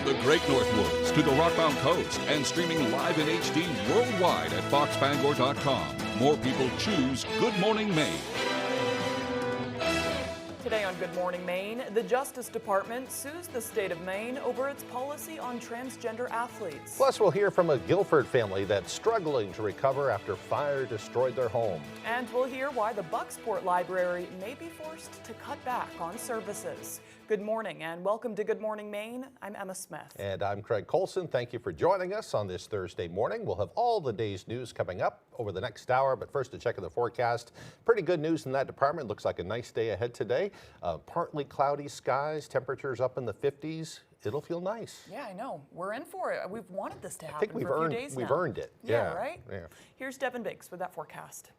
the Great North Woods to the Rockbound Coast and streaming live in HD worldwide at foxbangor.com. More people choose Good Morning Maine. Today on Good Morning Maine, the Justice Department sues the state of Maine over its policy on transgender athletes. Plus, we'll hear from a Guilford family that's struggling to recover after fire destroyed their home. And we'll hear why the Bucksport Library may be forced to cut back on services. Good morning and welcome to Good Morning Maine. I'm Emma Smith. And I'm Craig Colson. Thank you for joining us on this Thursday morning. We'll have all the day's news coming up over the next hour, but first, a check of the forecast. Pretty good news in that department. Looks like a nice day ahead today. Partly cloudy skies, temperatures up in the 50s. It'll feel nice. Yeah, I know. We're in for it. We've wanted this to happen I think for a few days now. We've earned it. Yeah, right? Yeah. Here's Devin Biggs with that forecast.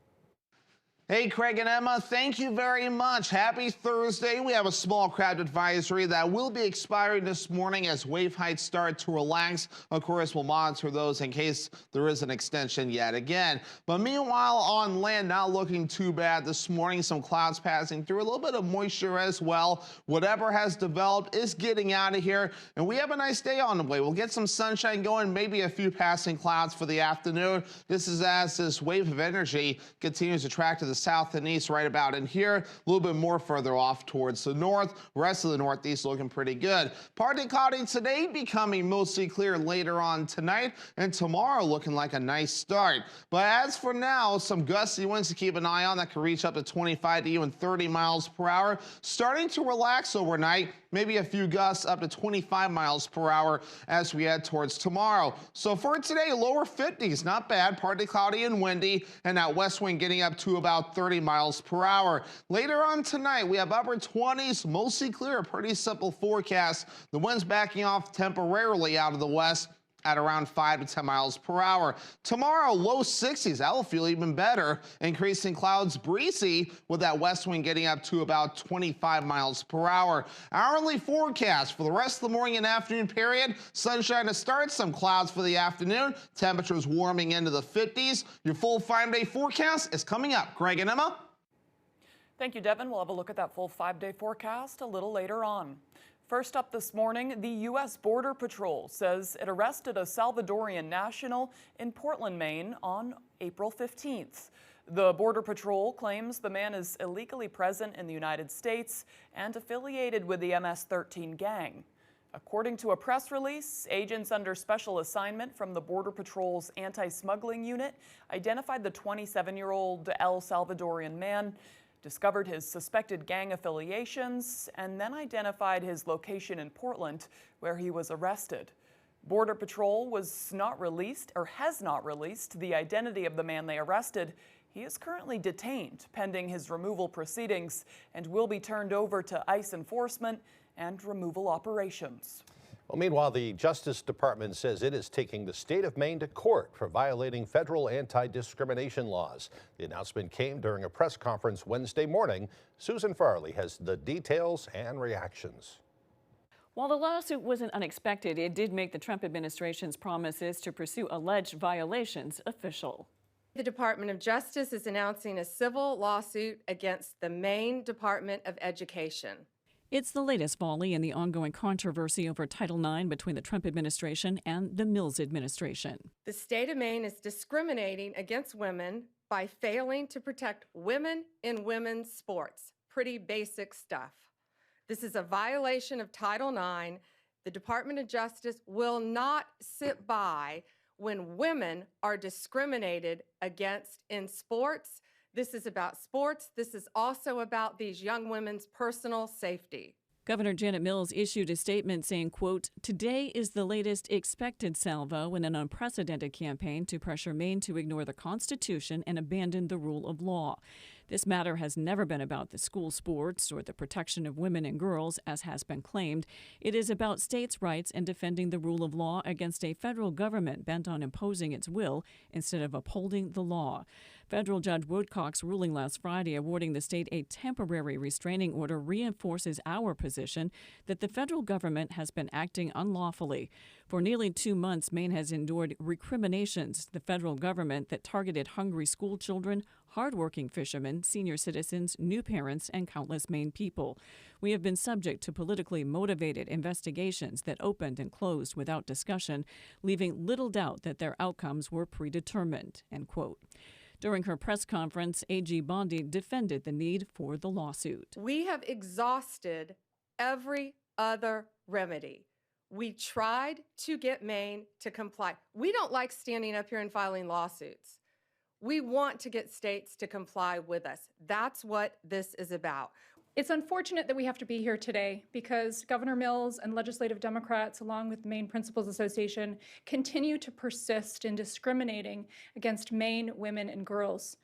Hey, Craig and Emma, thank you very much. Happy Thursday. We have a small crowd advisory that will be expiring this morning as wave heights start to relax. Of course, we'll monitor those in case there is an extension yet again. But meanwhile, on land, not looking too bad this morning. Some clouds passing through, a little bit of moisture as well. Whatever has developed is getting out of here, and we have a nice day on the way. We'll get some sunshine going, maybe a few passing clouds for the afternoon. This is as this wave of energy continues to track to the south and east right about in here, a little bit more further off towards the north. Rest of the northeast looking pretty good. Partly cloudy today, becoming mostly clear later on tonight, and tomorrow looking like a nice start. But as for now, some gusty winds to keep an eye on that can reach up to 25 to even 30 miles per hour. Starting to relax overnight, maybe a few gusts up to 25 miles per hour as we head towards tomorrow. So for today, lower 50s, not bad, partly cloudy and windy, and that west wind getting up to about 30 miles per hour. Later on tonight, we have upper 20s, mostly clear, a pretty simple forecast. The wind's backing off temporarily out of the west at around 5 to 10 miles per hour. Tomorrow, low 60s. That'll feel even better. Increasing clouds, breezy, with that west wind getting up to about 25 miles per hour. Hourly forecast for the rest of the morning and afternoon period. Sunshine to start, some clouds for the afternoon. Temperatures warming into the 50s. Your full 5-day forecast is coming up. Greg and Emma. Thank you, Devin. We'll have a look at that full 5-day forecast a little later on. First up this morning, the U.S. Border Patrol says it arrested a Salvadorian national in Portland, Maine on April 15th. The Border Patrol claims the man is illegally present in the United States and affiliated with the MS-13 gang. According to a press release, agents under special assignment from the Border Patrol's anti-smuggling unit identified the 27-year-old El Salvadorian man, discovered his suspected gang affiliations, and then identified his location in Portland, where he was arrested. Border Patrol has not released the identity of the man they arrested. He is currently detained pending his removal proceedings and will be turned over to ICE enforcement and removal operations. Well, meanwhile, the Justice Department says it is taking the state of Maine to court for violating federal anti-discrimination laws. The announcement came during a press conference Wednesday morning. Susan Farley has the details and reactions. While the lawsuit wasn't unexpected, it did make the Trump administration's promises to pursue alleged violations official. The Department of Justice is announcing a civil lawsuit against the Maine Department of Education. It's the latest volley in the ongoing controversy over Title IX between the Trump administration and the Mills administration. The state of Maine is discriminating against women by failing to protect women in women's sports. Pretty basic stuff. This is a violation of Title IX. The Department of Justice will not sit by when women are discriminated against in sports. This is about sports. This is also about these young women's personal safety. Governor Janet Mills issued a statement saying, quote, "Today is the latest expected salvo in an unprecedented campaign to pressure Maine to ignore the Constitution and abandon the rule of law. This matter has never been about the school sports or the protection of women and girls, as has been claimed. It is about states' rights and defending the rule of law against a federal government bent on imposing its will instead of upholding the law." Federal Judge Woodcock's ruling last Friday awarding the state a temporary restraining order reinforces our position that the federal government has been acting unlawfully. For nearly 2 months, Maine has endured recriminations, the federal government that targeted hungry school children, hardworking fishermen, senior citizens, new parents, and countless Maine people. We have been subject to politically motivated investigations that opened and closed without discussion, leaving little doubt that their outcomes were predetermined, end quote. During her press conference, A.G. Bondi defended the need for the lawsuit. We have exhausted every other remedy. We tried to get Maine to comply. We don't like standing up here and filing lawsuits. We want to get states to comply with us. That's what this is about. It's unfortunate that we have to be here today because Governor Mills and legislative Democrats, along with the Maine Principals Association, continue to persist in discriminating against Maine women and girls.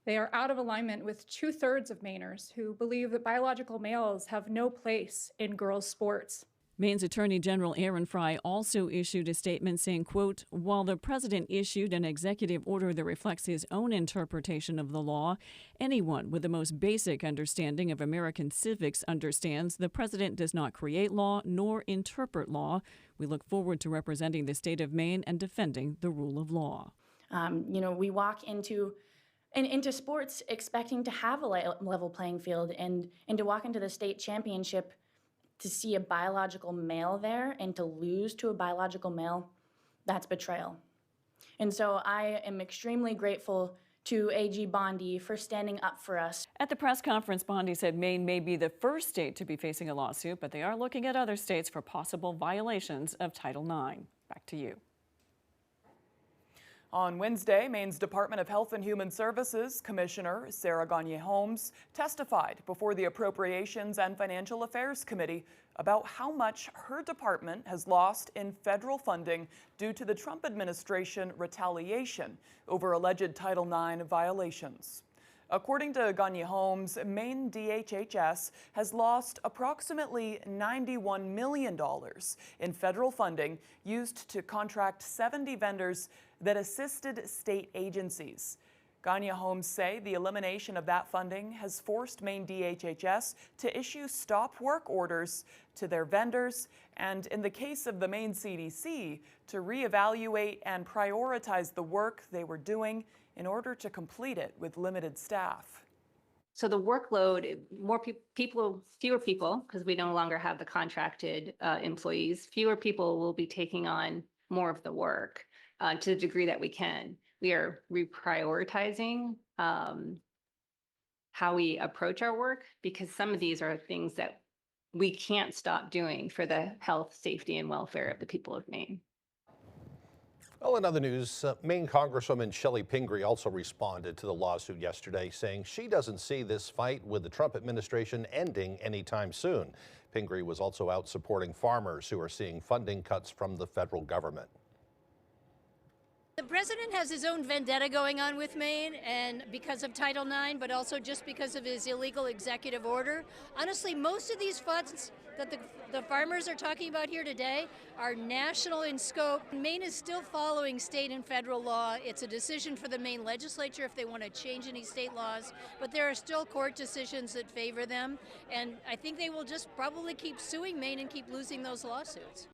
They are out of alignment with 2/3 of Mainers who believe that biological males have no place in girls' sports. Maine's Attorney General Aaron Frey also issued a statement saying, quote, while the president issued an executive order that reflects his own interpretation of the law, anyone with the most basic understanding of American civics understands the president does not create law nor interpret law. We look forward to representing the state of Maine and defending the rule of law. We walk into sports expecting to have a level playing field and to walk into the state championship to see a biological male there and to lose to a biological male, that's betrayal. And so I am extremely grateful to A.G. Bondi for standing up for us. At the press conference, Bondi said Maine may be the first state to be facing a lawsuit, but they are looking at other states for possible violations of Title IX. Back to you. On Wednesday, Maine's Department of Health and Human Services Commissioner Sarah Gagne-Holmes testified before the Appropriations and Financial Affairs Committee about how much her department has lost in federal funding due to the Trump administration retaliation over alleged Title IX violations. According to Gagne-Holmes, Maine DHHS has lost approximately $91 million in federal funding used to contract 70 vendors that assisted state agencies. Gagne-Holmes say the elimination of that funding has forced Maine DHHS to issue stop work orders to their vendors and, in the case of the Maine CDC, to reevaluate and prioritize the work they were doing in order to complete it with limited staff. So the workload, fewer people, because we no longer have the contracted employees, fewer people will be taking on more of the work to the degree that we can. We are reprioritizing how we approach our work because some of these are things that we can't stop doing for the health, safety, and welfare of the people of Maine. Well, in other news, Maine Congresswoman Shelley Pingree also responded to the lawsuit yesterday, saying she doesn't see this fight with the Trump administration ending anytime soon. Pingree was also out supporting farmers who are seeing funding cuts from the federal government. The president has his own vendetta going on with Maine, and because of Title IX, but also just because of his illegal executive order. Honestly, most of these funds that the farmers are talking about here today are national in scope. Maine is still following state and federal law. It's a decision for the Maine legislature if they want to change any state laws, but there are still court decisions that favor them, and I think they will just probably keep suing Maine and keep losing those lawsuits.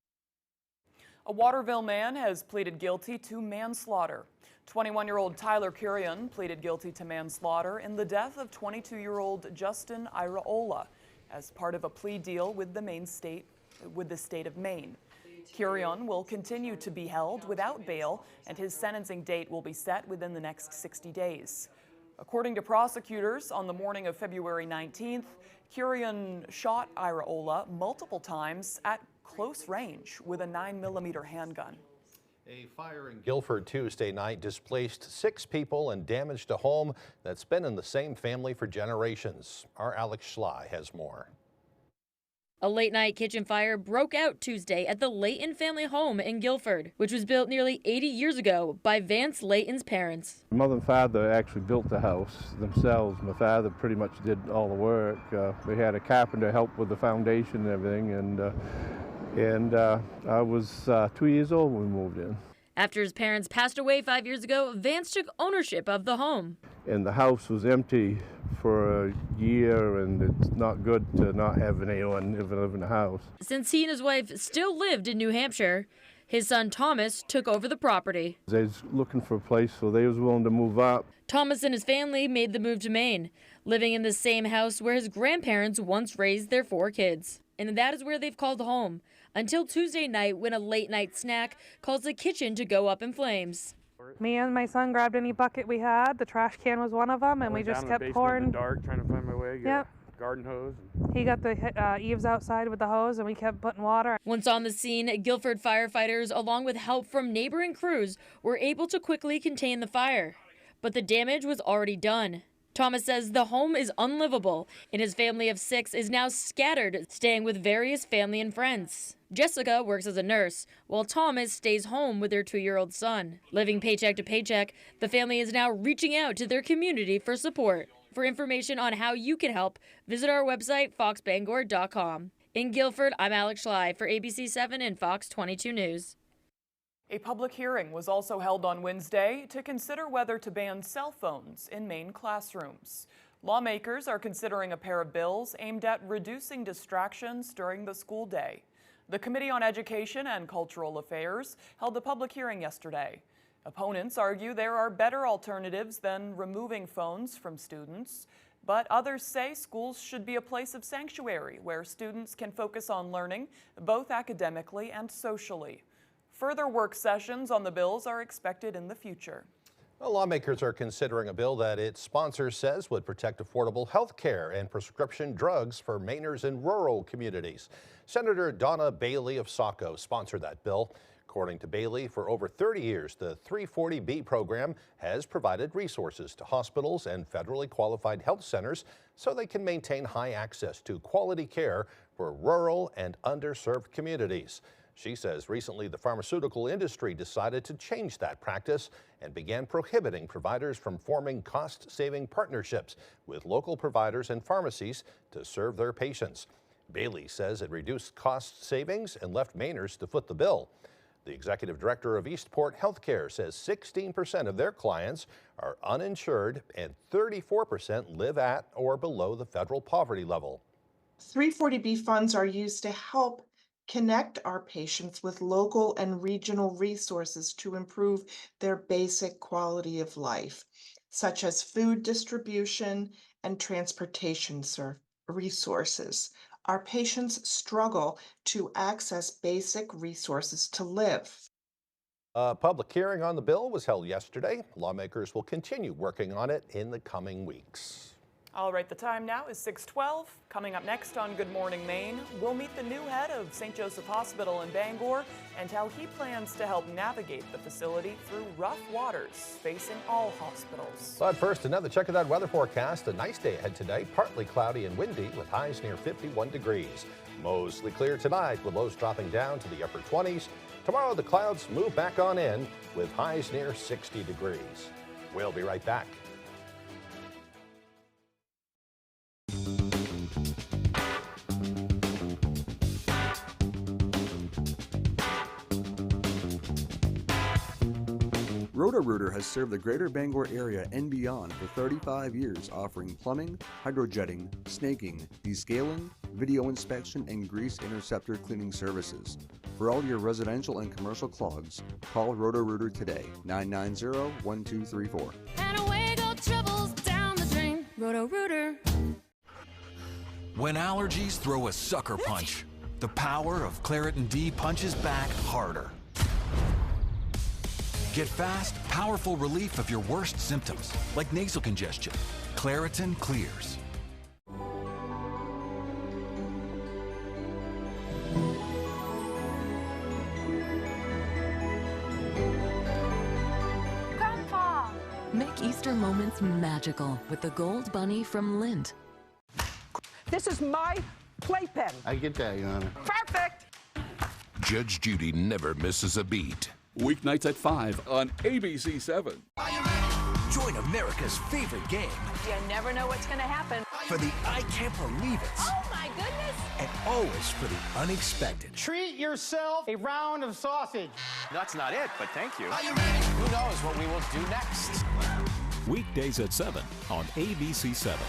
A Waterville man has pleaded guilty to manslaughter. 21-year-old Tyler Curion pleaded guilty to manslaughter in the death of 22-year-old Justin Iraola as part of a plea deal with the state of Maine. Curion will continue to be held without bail, and his sentencing date will be set within the next 60 days. According to prosecutors, on the morning of February 19th, Curion shot Iraola multiple times at close range with a 9mm handgun. A fire in Guilford Tuesday night displaced 6 people and damaged a home that's been in the same family for generations. Our Alex Schley has more. A late-night kitchen fire broke out Tuesday at the Layton family home in Guilford, which was built nearly 80 years ago by Vance Layton's parents. My mother and father actually built the house themselves. My father pretty much did all the work. We had a carpenter help with the foundation and everything, and I was 2 years old when we moved in. After his parents passed away 5 years ago, Vance took ownership of the home. and the house was empty for a year, and it's not good to not have anyone live in the house. Since he and his wife still lived in New Hampshire, his son Thomas took over the property. They was looking for a place, so they was willing to move up. Thomas and his family made the move to Maine, living in the same house where his grandparents once raised their 4 kids. And that is where they've called home, until Tuesday night when a late-night snack caused the kitchen to go up in flames. Me and my son grabbed any bucket we had. The trash can was one of them, and we just kept pouring. In the dark, trying to find my way. Yep. Garden hose. He got the eaves outside with the hose, and we kept putting water. Once on the scene, Guilford firefighters, along with help from neighboring crews, were able to quickly contain the fire. But the damage was already done. Thomas says the home is unlivable, and his family of 6 is now scattered, staying with various family and friends. Jessica works as a nurse, while Thomas stays home with their 2-year-old son. Living paycheck to paycheck, the family is now reaching out to their community for support. For information on how you can help, visit our website, foxbangor.com. In Guilford, I'm Alex Schley for ABC 7 and Fox 22 News. A public hearing was also held on Wednesday to consider whether to ban cell phones in Maine classrooms. Lawmakers are considering a pair of bills aimed at reducing distractions during the school day. The Committee on Education and Cultural Affairs held a public hearing yesterday. Opponents argue there are better alternatives than removing phones from students, but others say schools should be a place of sanctuary where students can focus on learning, both academically and socially. Further work sessions on the bills are expected in the future. Well, lawmakers are considering a bill that its sponsor says would protect affordable health care and prescription drugs for Mainers in rural communities. Senator Donna Bailey of Saco sponsored that bill. According to Bailey, for over 30 years, the 340B program has provided resources to hospitals and federally qualified health centers so they can maintain high access to quality care for rural and underserved communities. She says recently the pharmaceutical industry decided to change that practice and began prohibiting providers from forming cost-saving partnerships with local providers and pharmacies to serve their patients. Bailey says it reduced cost savings and left Mainers to foot the bill. The executive director of Eastport Healthcare says 16% of their clients are uninsured and 34% live at or below the federal poverty level. 340B funds are used to help connect our patients with local and regional resources to improve their basic quality of life, such as food distribution and transportation resources. Our patients struggle to access basic resources to live. A public hearing on the bill was held yesterday. Lawmakers will continue working on it in the coming weeks. All right, the time now is 6:12. Coming up next on Good Morning Maine, we'll meet the new head of St. Joseph Hospital in Bangor and how he plans to help navigate the facility through rough waters facing all hospitals. But first, another check of that weather forecast. A nice day ahead today, partly cloudy and windy with highs near 51 degrees. Mostly clear tonight with lows dropping down to the upper 20s. Tomorrow, the clouds move back on in with highs near 60 degrees. We'll be right back. Roto-Rooter has served the greater Bangor area and beyond for 35 years, offering plumbing, hydrojetting, snaking, descaling, video inspection, and grease interceptor cleaning services. For all your residential and commercial clogs, call Roto-Rooter today, 990-1234. And away go troubles down the drain. Roto-Rooter. When allergies throw a sucker punch, the power of Claritin D punches back harder. Get fast, powerful relief of your worst symptoms, like nasal congestion. Claritin clears. Grandpa! Make Easter moments magical with the Gold Bunny from Lindt. This is my playpen. I get that, Your Honor. Perfect! Judge Judy never misses a beat. Weeknights at 5 on ABC 7. Join America's favorite game You never know what's going to happen. for the I Can't Believe It Oh my goodness! and always for the unexpected. Treat yourself a round of sausage. That's not it, but thank you. Who knows what we will do next? Weekdays at 7 on ABC 7.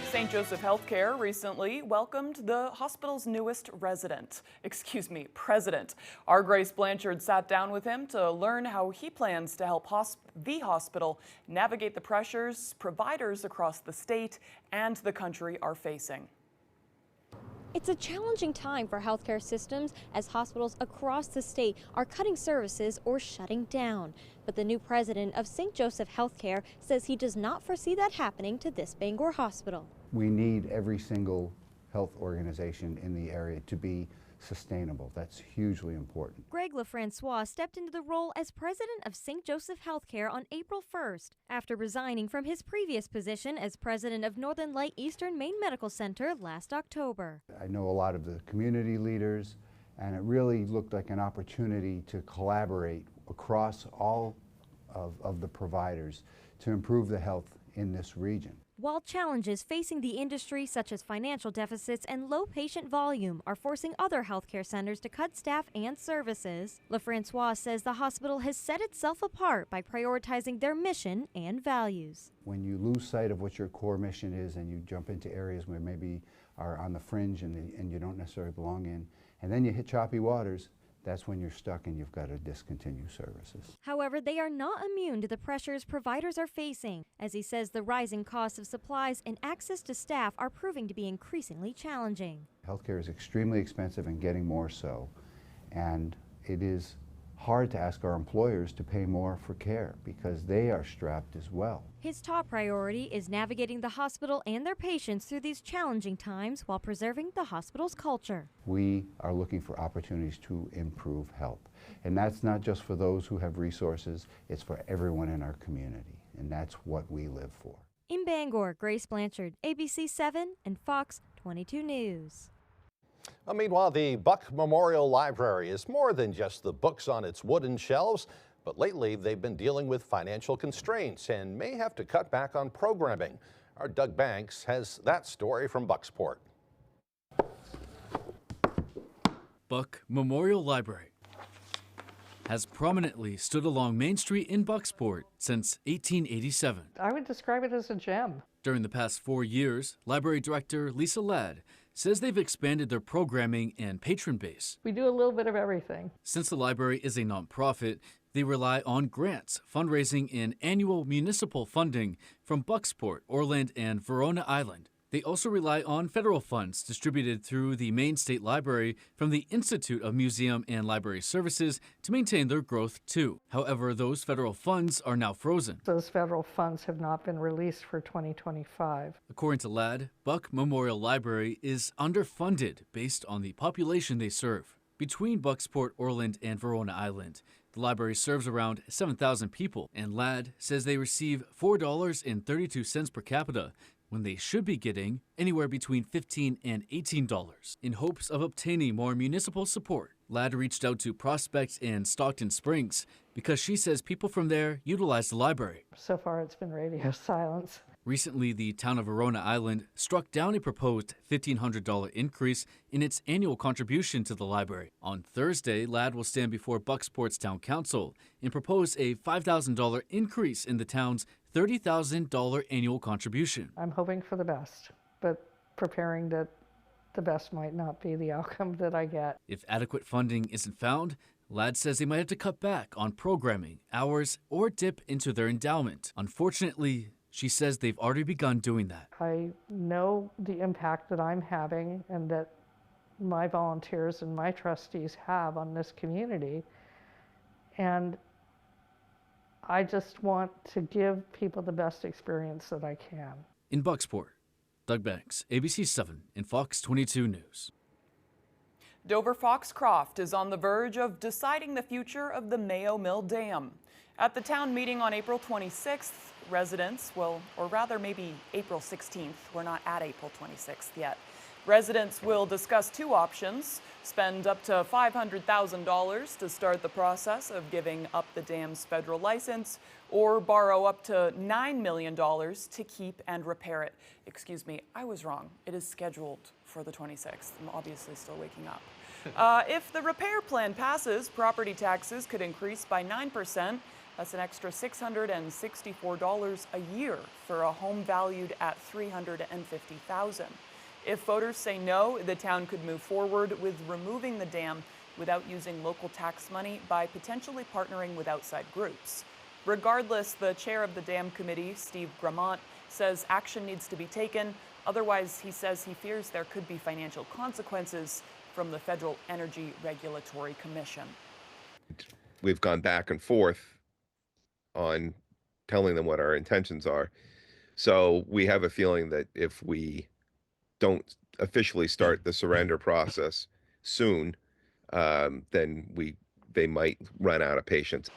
St. Joseph Healthcare recently welcomed the hospital's newest president. Our Grace Blanchard sat down with him to learn how he plans to help the hospital navigate the pressures providers across the state and the country are facing. It's a challenging time for healthcare systems as hospitals across the state are cutting services or shutting down. But the new president of St. Joseph Healthcare says he does not foresee that happening to this Bangor hospital. We need every single health organization in the area to be sustainable. That's hugely important. Greg LaFrancois stepped into the role as president of St. Joseph Healthcare on April 1st after resigning from his previous position as president of Northern Light Eastern Maine Medical Center last October. I know a lot of the community leaders, and it really looked like an opportunity to collaborate across all of the providers to improve the health in this region. While challenges facing the industry, such as financial deficits and low patient volume, are forcing other healthcare centers to cut staff and services, LaFrancois says the hospital has set itself apart by prioritizing their mission and values. When you lose sight of what your core mission is and you jump into areas where maybe are on the fringe and you don't necessarily belong in, and then you hit choppy waters, that's when you're stuck and you've got to discontinue services. However, they are not immune to the pressures providers are facing, as he says the rising costs of supplies and access to staff are proving to be increasingly challenging. Healthcare is extremely expensive and getting more so, and it is hard to ask our employers to pay more for care because they are strapped as well. His top priority is navigating the hospital and their patients through these challenging times while preserving the hospital's culture. We are looking for opportunities to improve health, and that's not just for those who have resources, it's for everyone in our community, and that's what we live for. In Bangor, Grace Blanchard, ABC 7 and Fox 22 News. Meanwhile, the Buck Memorial Library is more than just the books on its wooden shelves, but lately they've been dealing with financial constraints and may have to cut back on programming. Our Doug Banks has that story from Bucksport. Buck Memorial Library has prominently stood along Main Street in Bucksport since 1887. I would describe it as a gem. During the past 4 years, Library Director Lisa Ladd says they've expanded their programming and patron base. We do a little bit of everything. Since the library is a nonprofit, they rely on grants, fundraising, and annual municipal funding from Bucksport, Orland, and Verona Island. They also rely on federal funds distributed through the Maine State Library from the Institute of Museum and Library Services to maintain their growth too. However, those federal funds are now frozen. Those federal funds have not been released for 2025. According to Ladd, Buck Memorial Library is underfunded based on the population they serve. Between Bucksport, Orland, and Verona Island, the library serves around 7,000 people, and Ladd says they receive $4.32 per capita, when they should be getting anywhere between $15 and $18. In hopes of obtaining more municipal support, Ladd reached out to Prospect and Stockton Springs because she says people from there utilize the library. So far it's been radio silence. Recently, the town of Verona Island struck down a proposed $1,500 increase in its annual contribution to the library. On Thursday, Ladd will stand before Bucksport's Town Council and propose a $5,000 increase in the town's $30,000 annual contribution. I'm hoping for the best, but preparing that the best might not be the outcome that I get. If adequate funding isn't found, Ladd says they might have to cut back on programming, hours, or dip into their endowment. Unfortunately, she says they've already begun doing that. I know the impact that I'm having and that my volunteers and my trustees have on this community, and I just want to give people the best experience that I can. In Bucksport, Doug Banks, ABC 7 and Fox 22 News. Dover Foxcroft is on the verge of deciding the future of the Mayo Mill Dam. At the town meeting on April 26th, residents will, or rather maybe April 16th, we're not at April 26th yet. Residents will discuss two options: spend up to $500,000 to start the process of giving up the dam's federal license, or borrow up to $9 million to keep and repair it. Excuse me, I was wrong. It is scheduled for the 26th. I'm obviously still waking up. If the repair plan passes, property taxes could increase by 9%. That's an extra $664 a year for a home valued at $350,000. If voters say no, the town could move forward with removing the dam without using local tax money by potentially partnering with outside groups. Regardless, the chair of the dam committee, Steve Gramont, says action needs to be taken. Otherwise, he says he fears there could be financial consequences from the Federal Energy Regulatory Commission. We've gone back and forth on telling them what our intentions are. So we have a feeling that if we don't officially start the surrender process soon, then they might run out of patience.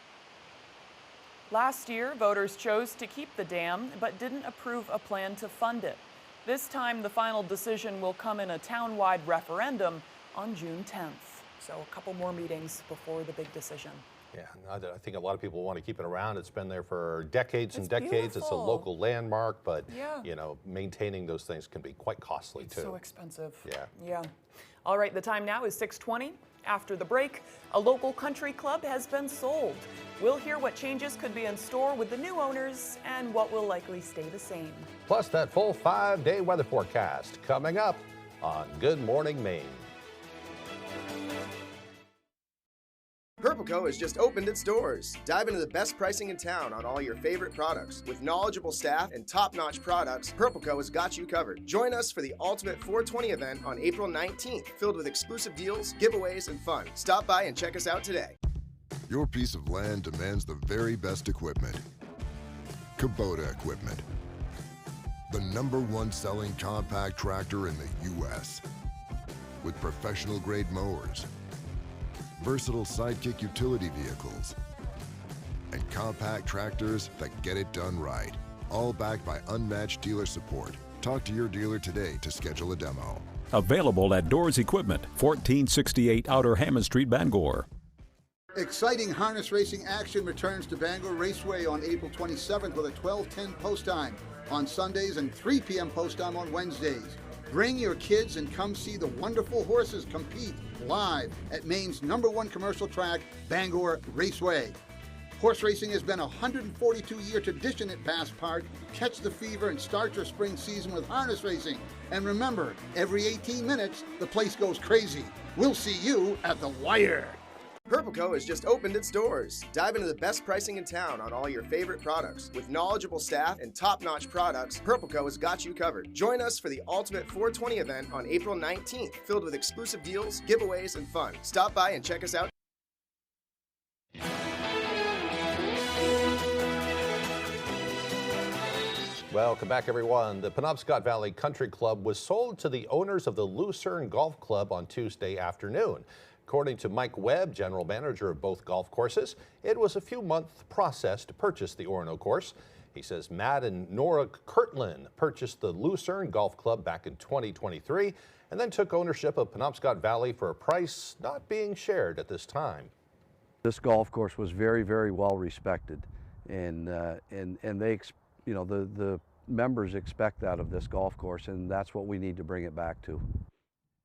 Last year, voters chose to keep the dam, but didn't approve a plan to fund it. This time, the final decision will come in a town-wide referendum on June 10th. So a couple more meetings before the big decision. Yeah, I think a lot of people want to keep it around. It's been there for decades and decades. Beautiful. It's a local landmark, but yeah, you know, maintaining those things can be quite costly too. So expensive. Yeah. Yeah. All right, the time now is 6:20. After the break, a local country club has been sold. We'll hear what changes could be in store with the new owners and what will likely stay the same. Plus that full 5-day weather forecast coming up on Good Morning Maine. Purple Co. has just opened its doors. Dive into the best pricing in town on all your favorite products. With knowledgeable staff and top-notch products, Purple Co. has got you covered. Join us for the Ultimate 420 event on April 19th, filled with exclusive deals, giveaways, and fun. Stop by and check us out today. Your piece of land demands the very best equipment. Kubota Equipment. The #1 selling compact tractor in the U.S. With professional-grade mowers, versatile sidekick utility vehicles, and compact tractors that get it done right. All backed by unmatched dealer support. Talk to your dealer today to schedule a demo. Available at Doors Equipment, 1468 Outer Hammond Street, Bangor. Exciting harness racing action returns to Bangor Raceway on April 27th with a 12:10 post time on Sundays and 3 p.m. post time on Wednesdays. Bring your kids and come see the wonderful horses compete live at Maine's #1 commercial track, Bangor Raceway. Horse racing has been a 142-year tradition at Bass Park. Catch the fever and start your spring season with harness racing. And remember, every 18 minutes, the place goes crazy. We'll see you at the wire. Purple Co. has just opened its doors. Dive into the best pricing in town on all your favorite products. With knowledgeable staff and top-notch products, Purple Co. has got you covered. Join us for the Ultimate 420 event on April 19th, filled with exclusive deals, giveaways, and fun. Stop by and check us out. Welcome back, everyone. The Penobscot Valley Country Club was sold to the owners of the Lucerne Golf Club on Tuesday afternoon. According to Mike Webb, general manager of both golf courses, it was a few-month process to purchase the Orono course. He says Matt and Nora Kirtland purchased the Lucerne Golf Club back in 2023 and then took ownership of Penobscot Valley for a price not being shared at this time. This golf course was very, very well respected, and they, you know, the members expect that of this golf course, and that's what we need to bring it back to.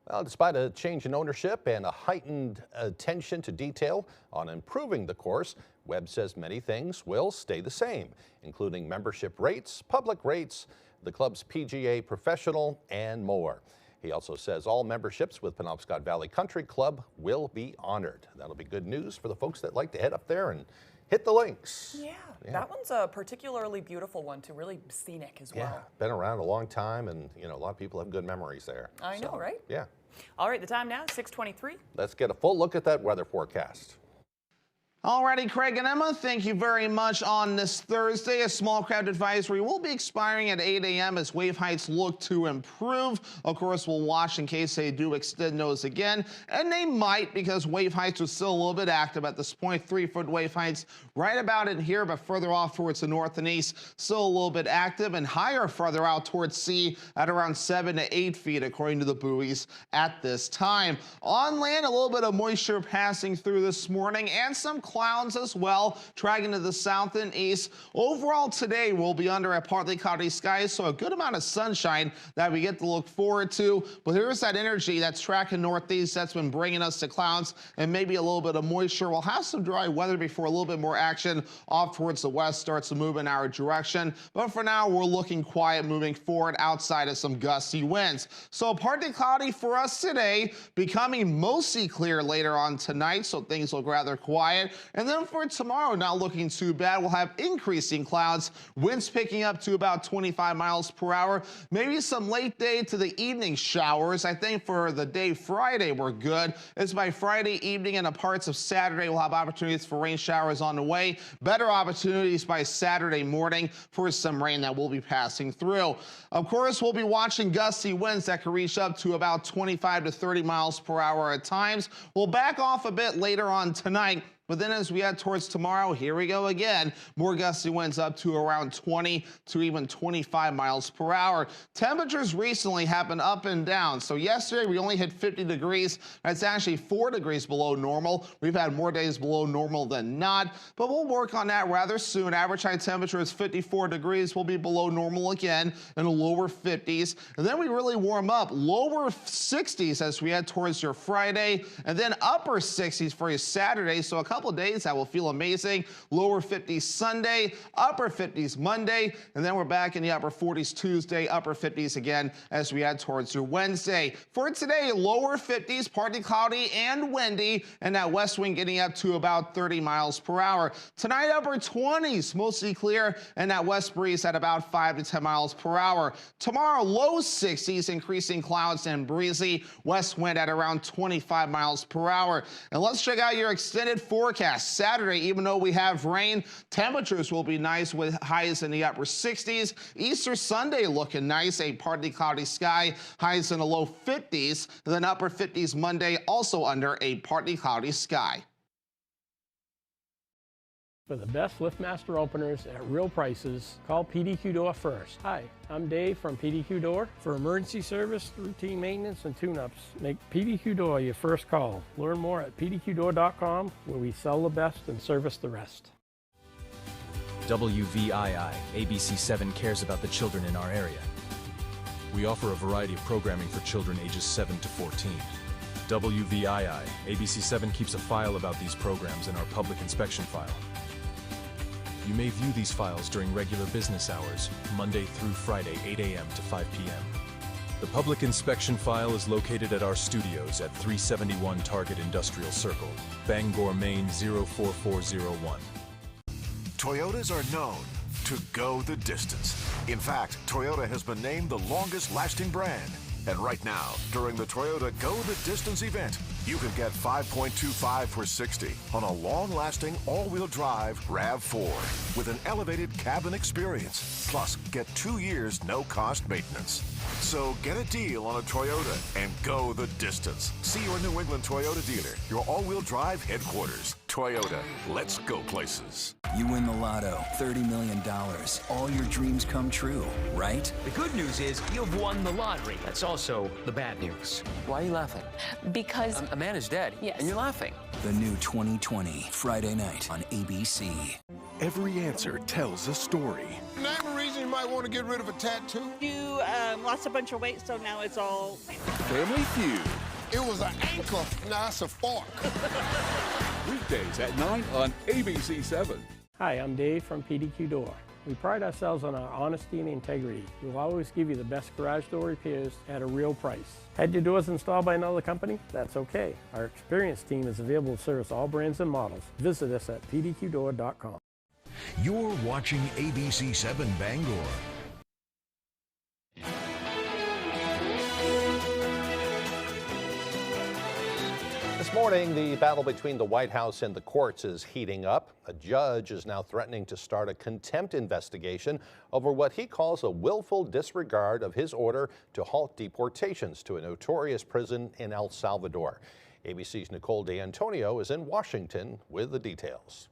Well, despite a change in ownership and a heightened attention to detail on improving the course, Webb says many things will stay the same, including membership rates, public rates, the club's PGA professional, and more. He also says all memberships with Penobscot Valley Country Club will be honored. That'll be good news for the folks that like to head up there and hit the links. Yeah, that one's a particularly beautiful one too, really scenic as well. Yeah, been around a long time, and you know, a lot of people have good memories there. I know, right? Yeah. All right, the time now, 6:23. Let's get a full look at that weather forecast. Alrighty, Craig and Emma, thank you very much. On this Thursday, a small cloud advisory will be expiring at 8 a.m. as wave heights look to improve. Of course, we'll watch in case they do extend those again, and they might because wave heights are still a little bit active at this point. 3-foot wave heights right about in here, but further off towards the north and east, still a little bit active, and higher further out towards sea at around 7 to 8 feet, according to the buoys at this time. On land, a little bit of moisture passing through this morning and some clouds as well, dragging to the south and east. Overall today, we'll be under a partly cloudy sky, so a good amount of sunshine that we get to look forward to. But here's that energy that's tracking northeast that's been bringing us to clouds and maybe a little bit of moisture. We'll have some dry weather before a little bit more action off towards the west starts to move in our direction. But for now, we're looking quiet moving forward outside of some gusty winds. So partly cloudy for us today, becoming mostly clear later on tonight, so things look rather quiet. And then for tomorrow, not looking too bad. We'll have increasing clouds, winds picking up to about 25 miles per hour. Maybe some late day to the evening showers. I think for the day Friday, we're good. It's by Friday evening and the parts of Saturday, we'll have opportunities for rain showers on the way. Better opportunities by Saturday morning for some rain that will be passing through. Of course, we'll be watching gusty winds that can reach up to about 25 to 30 miles per hour at times. We'll back off a bit later on tonight. But then as we head towards tomorrow, here we go again. More gusty winds up to around 20 to even 25 miles per hour. Temperatures recently have been up and down. So yesterday we only hit 50 degrees. That's actually 4 degrees below normal. We've had more days below normal than not, but we'll work on that rather soon. Average high temperature is 54 degrees. We'll be below normal again in the lower 50s. And then we really warm up. Lower 60s as we head towards your Friday, and then upper 60s for your Saturday. So a couple of days that will feel amazing. Lower 50s Sunday, upper 50s Monday, and then we're back in the upper 40s Tuesday, upper 50s again as we head towards your Wednesday. For today, lower 50s, partly cloudy and windy, and that west wind getting up to about 30 miles per hour. Tonight, upper 20s, mostly clear, and that west breeze at about 5 to 10 miles per hour. Tomorrow, low 60s, increasing clouds and breezy, west wind at around 25 miles per hour. And let's check out your extended forecast. Saturday, even though we have rain, temperatures will be nice with highs in the upper 60s. Easter Sunday looking nice, a partly cloudy sky, highs in the low 50s. And then upper 50s Monday, also under a partly cloudy sky. For the best LiftMaster openers at real prices, call PDQ Door first. Hi, I'm Dave from PDQ Door. For emergency service, routine maintenance, and tune-ups, make PDQ Door your first call. Learn more at pdqdoor.com, where we sell the best and service the rest. WVII, ABC7 cares about the children in our area. We offer a variety of programming for children ages 7 to 14. WVII, ABC7 keeps a file about these programs in our public inspection file. You may view these files during regular business hours, Monday through Friday, 8 a.m. to 5 p.m. The public inspection file is located at our studios at 371 Target Industrial Circle, Bangor, Maine 04401. Toyotas are known to go the distance. In fact, Toyota has been named the longest-lasting brand. And right now, during the Toyota Go the Distance event, you can get 5.25 for 60 on a long-lasting all-wheel drive RAV4 with an elevated cabin experience. Plus, get 2 years no-cost maintenance. So get a deal on a Toyota and go the distance. See your New England Toyota dealer, your all-wheel drive headquarters. Toyota, let's go places. You win the lotto, $30 million. All your dreams come true, right? The good news is you've won the lottery. That's also the bad news. Why are you laughing? Because a man is dead, yes, and you're laughing. The new 2020, Friday night on ABC. Every answer tells a story. Name a reason you might want to get rid of a tattoo. You lost a bunch of weight, so now it's all... Family Feud. It was an anchor, now it's a fork. Weekdays at 9 on ABC7. Hi, I'm Dave from PDQ Door. We pride ourselves on our honesty and integrity. We'll always give you the best garage door repairs at a real price. Had your doors installed by another company? That's okay. Our experienced team is available to service all brands and models. Visit us at pdqdoor.com. You're watching ABC7 Bangor. This morning, the battle between the White House and the courts is heating up. A judge is now threatening to start a contempt investigation over what he calls a willful disregard of his order to halt deportations to a notorious prison in El Salvador. ABC's Nicole D'Antonio is in Washington with the details.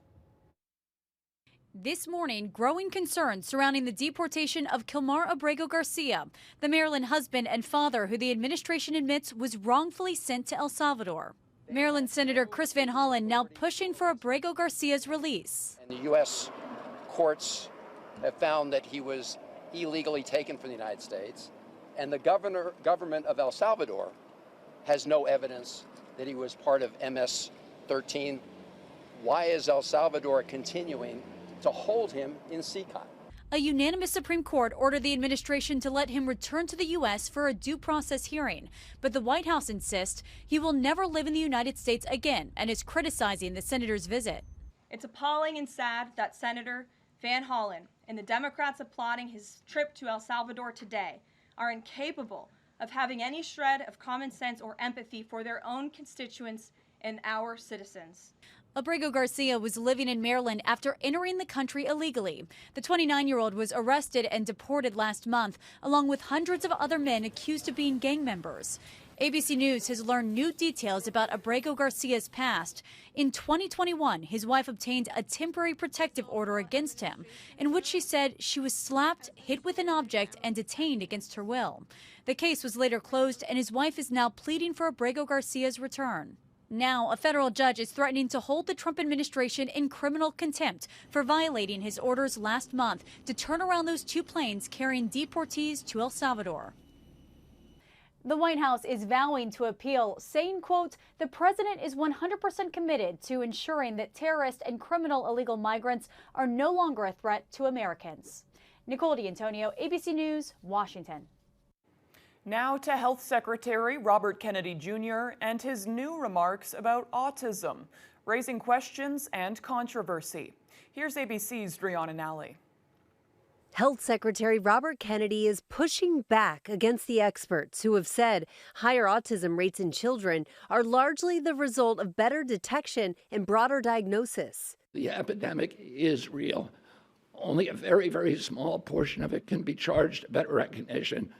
This morning, growing concerns surrounding the deportation of Kilmar Abrego Garcia, the Maryland husband and father who the administration admits was wrongfully sent to El Salvador. Maryland Senator Chris Van Hollen now pushing for Abrego Garcia's release. And the U.S. courts have found that he was illegally taken from the United States, and the government of El Salvador has no evidence that he was part of MS-13. Why is El Salvador continuing to hold him in CECOT? A unanimous Supreme Court ordered the administration to let him return to the U.S. for a due process hearing. But the White House insists he will never live in the United States again and is criticizing the senator's visit. It's appalling and sad that Senator Van Hollen and the Democrats applauding his trip to El Salvador today are incapable of having any shred of common sense or empathy for their own constituents and our citizens. Abrego Garcia was living in Maryland after entering the country illegally. The 29-year-old was arrested and deported last month, along with hundreds of other men accused of being gang members. ABC News has learned new details about Abrego Garcia's past. In 2021, his wife obtained a temporary protective order against him, in which she said she was slapped, hit with an object, and detained against her will. The case was later closed, and his wife is now pleading for Abrego Garcia's return. Now, a federal judge is threatening to hold the Trump administration in criminal contempt for violating his orders last month to turn around those two planes carrying deportees to El Salvador. The White House is vowing to appeal, saying, quote, the president is 100% committed to ensuring that terrorist and criminal illegal migrants are no longer a threat to Americans. Nicole D'Antonio, ABC News, Washington. Now to Health Secretary Robert Kennedy Jr. and his new remarks about autism, raising questions and controversy. Here's ABC's Driana Nally. Health Secretary Robert Kennedy is pushing back against the experts who have said higher autism rates in children are largely the result of better detection and broader diagnosis. The epidemic is real. Only a very, very small portion of it can be charged to better recognition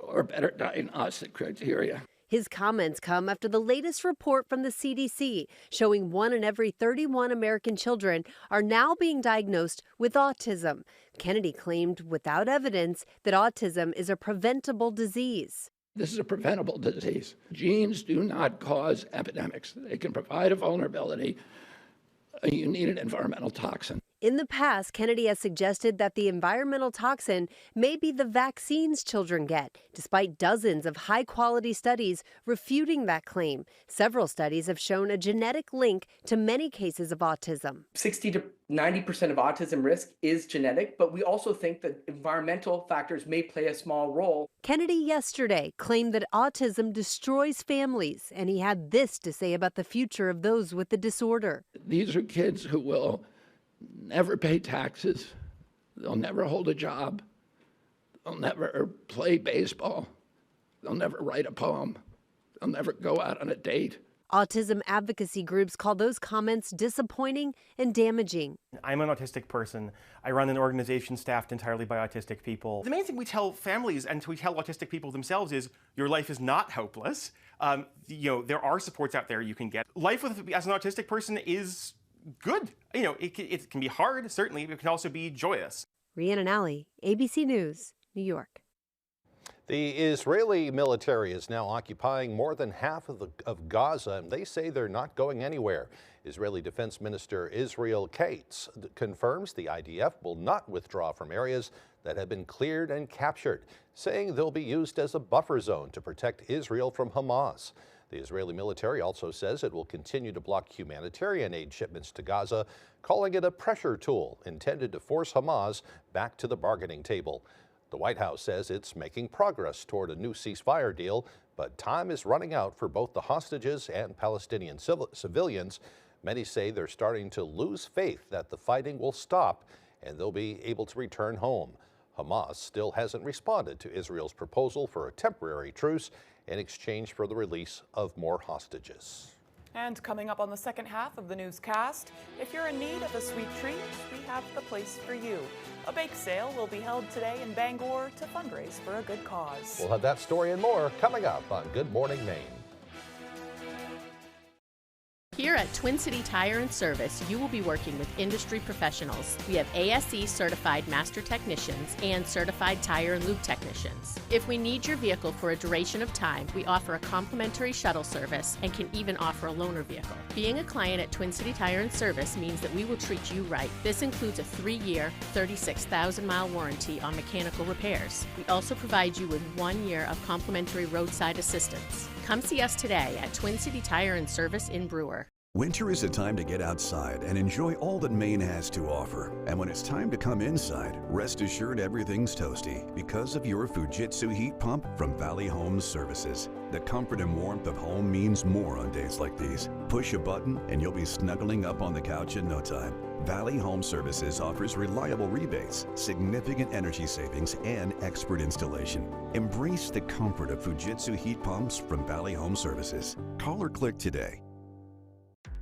or better diagnostic criteria. His comments come after the latest report from the CDC showing 1 in every 31 American children are now being diagnosed with autism. Kennedy claimed without evidence that autism is a preventable disease. This is a preventable disease. Genes do not cause epidemics. They can provide a vulnerability. You need an environmental toxin. In the past, Kennedy has suggested that the environmental toxin may be the vaccines children get, despite dozens of high-quality studies refuting that claim. Several studies have shown a genetic link to many cases of autism. 60 to 90% of autism risk is genetic, but we also think that environmental factors may play a small role. Kennedy yesterday claimed that autism destroys families, and he had this to say about the future of those with the disorder. These are kids who will never pay taxes. They'll never hold a job. They'll never play baseball. They'll never write a poem. They'll never go out on a date. Autism advocacy groups call those comments disappointing and damaging. I'm an autistic person. I run an organization staffed entirely by autistic people. The main thing we tell families and we tell autistic people themselves is your life is not hopeless. There are supports out there you can get. Life as an autistic person is good. It can be hard, certainly, but it can also be joyous. Rhiannon Alley, ABC News, New York. The Israeli military is now occupying more than half of Gaza, and they say they're not going anywhere. Israeli Defense Minister Israel Katz confirms the IDF will not withdraw from areas that have been cleared and captured, saying they'll be used as a buffer zone to protect Israel from Hamas. The Israeli military also says it will continue to block humanitarian aid shipments to Gaza, calling it a pressure tool intended to force Hamas back to the bargaining table. The White House says it's making progress toward a new ceasefire deal, but time is running out for both the hostages and Palestinian civilians. Many say they're starting to lose faith that the fighting will stop and they'll be able to return home. Hamas still hasn't responded to Israel's proposal for a temporary truce in exchange for the release of more hostages. And coming up on the second half of the newscast, if you're in need of a sweet treat, we have the place for you. A bake sale will be held today in Bangor to fundraise for a good cause. We'll have that story and more coming up on Good Morning Maine. Here at Twin City Tire and Service, you will be working with industry professionals. We have ASE certified master technicians and certified tire and lube technicians. If we need your vehicle for a duration of time, we offer a complimentary shuttle service and can even offer a loaner vehicle. Being a client at Twin City Tire and Service means that we will treat you right. This includes a 3-year, 36,000-mile warranty on mechanical repairs. We also provide you with 1 year of complimentary roadside assistance. Come see us today at Twin City Tire and Service in Brewer. Winter is a time to get outside and enjoy all that Maine has to offer. And when it's time to come inside, rest assured everything's toasty because of your Fujitsu heat pump from Valley Home Services. The comfort and warmth of home means more on days like these. Push a button and you'll be snuggling up on the couch in no time. Valley Home Services offers reliable rebates, significant energy savings, and expert installation. Embrace the comfort of Fujitsu heat pumps from Valley Home Services. Call or click today.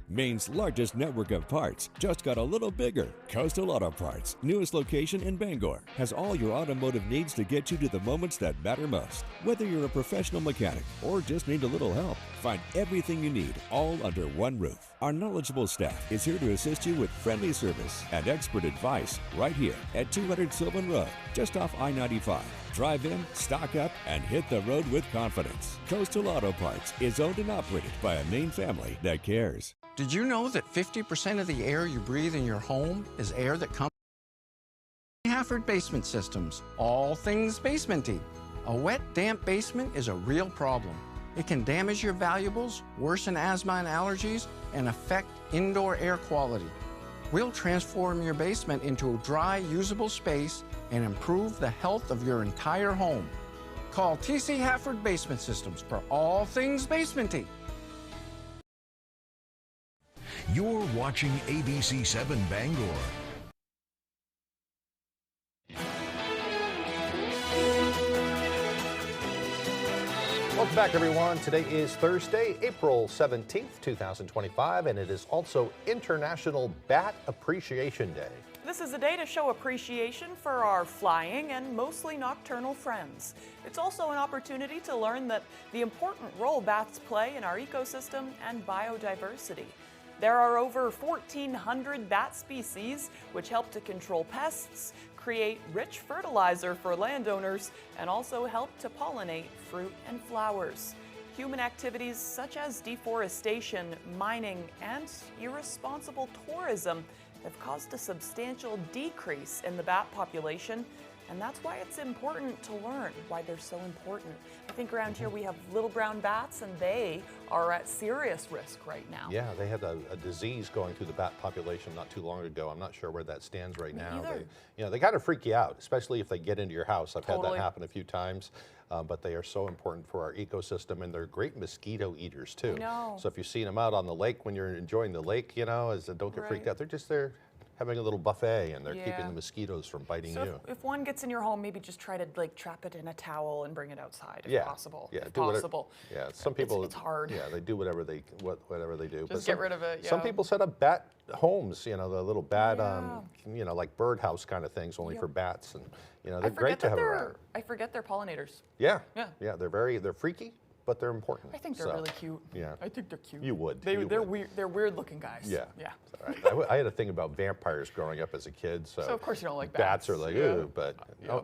Maine's largest network of parts just got a little bigger. Coastal Auto Parts, newest location in Bangor, has all your automotive needs to get you to the moments that matter most. Whether you're a professional mechanic or just need a little help, find everything you need all under one roof. Our knowledgeable staff is here to assist you with friendly service and expert advice right here at 200 Sylvan Road, just off I-95. Drive in, stock up, and hit the road with confidence. Coastal Auto Parts is owned and operated by a Maine family that cares. Did you know that 50% of the air you breathe in your home is air that comes from Hafford Basement Systems? All things basementy. A wet, damp basement is a real problem. It can damage your valuables, worsen asthma and allergies, and affect indoor air quality. We'll transform your basement into a dry, usable space and improve the health of your entire home. Call TC Hafford Basement Systems for all things basementy. You're watching ABC 7 Bangor. Welcome back, everyone. Today is Thursday, April 17th, 2025, and it is also International Bat Appreciation Day. This is a day to show appreciation for our flying and mostly nocturnal friends. It's also an opportunity to learn the important role bats play in our ecosystem and biodiversity. There are over 1,400 bat species, which help to control pests, create rich fertilizer for landowners, and also help to pollinate fruit and flowers. Human activities such as deforestation, mining, and irresponsible tourism have caused a substantial decrease in the bat population, and that's why it's important to learn why they're so important. I think around here we have little brown bats, and they are at serious risk right now. Yeah, they had a disease going through the bat population not too long ago. I'm not sure where that stands right now. They kind of freak you out, especially if they get into your house. I've had that happen a few times. But they are so important for our ecosystem, and they're great mosquito eaters too. I know. So if you've seen them out on the lake when you're enjoying the lake, don't get freaked out. They're just there having a little buffet, and they're keeping the mosquitoes from biting you. If one gets in your home, maybe just try to trap it in a towel and bring it outside if possible. Yeah, if possible. Some people. It's hard. Yeah, they do whatever they do. Just get rid of it. Some people set up bat homes. The little bat, like birdhouse kind of things, only for bats, and they're great to have around. I forget they're pollinators. Yeah. They're freaky, but they're important. I think they're really cute. Yeah. I think they're cute. You would. They're weird. They're weird looking guys. Yeah. Yeah. I had a thing about vampires growing up as a kid, so of course you don't like bats. Bats are like, ooh, but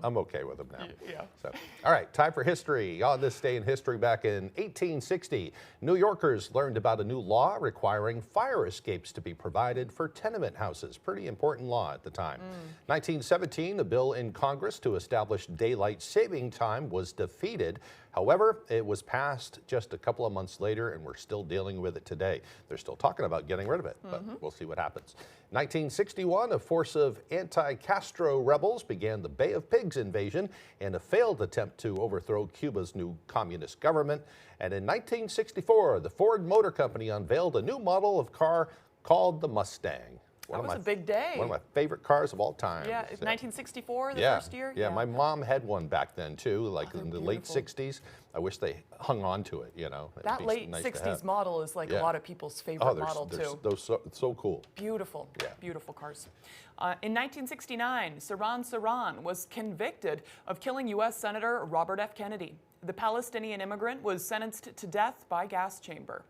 I'm okay with them now. Yeah. So, all right, time for history. On this day in history, back in 1860, New Yorkers learned about a new law requiring fire escapes to be provided for tenement houses. Pretty important law at the time. 1917, a bill in Congress to establish daylight saving time was defeated. However, it was passed just a couple of months later, and we're still dealing with it today. They're still talking about getting rid of it, but we'll see what happens. 1961, a force of anti-Castro rebels began the Bay of Pigs invasion in a failed attempt to overthrow Cuba's new communist government. And in 1964, the Ford Motor Company unveiled a new model of car called the Mustang. That was a big day. One of my favorite cars of all time. Yeah, 1964, the first year? Yeah, my mom had one back then too, like in the late 60s. I wish they hung on to it, That late 60s model is like a lot of people's favorite model too. Those so cool. Beautiful, beautiful cars. In 1969, Sirhan Sirhan was convicted of killing U.S. Senator Robert F. Kennedy. The Palestinian immigrant was sentenced to death by gas chamber.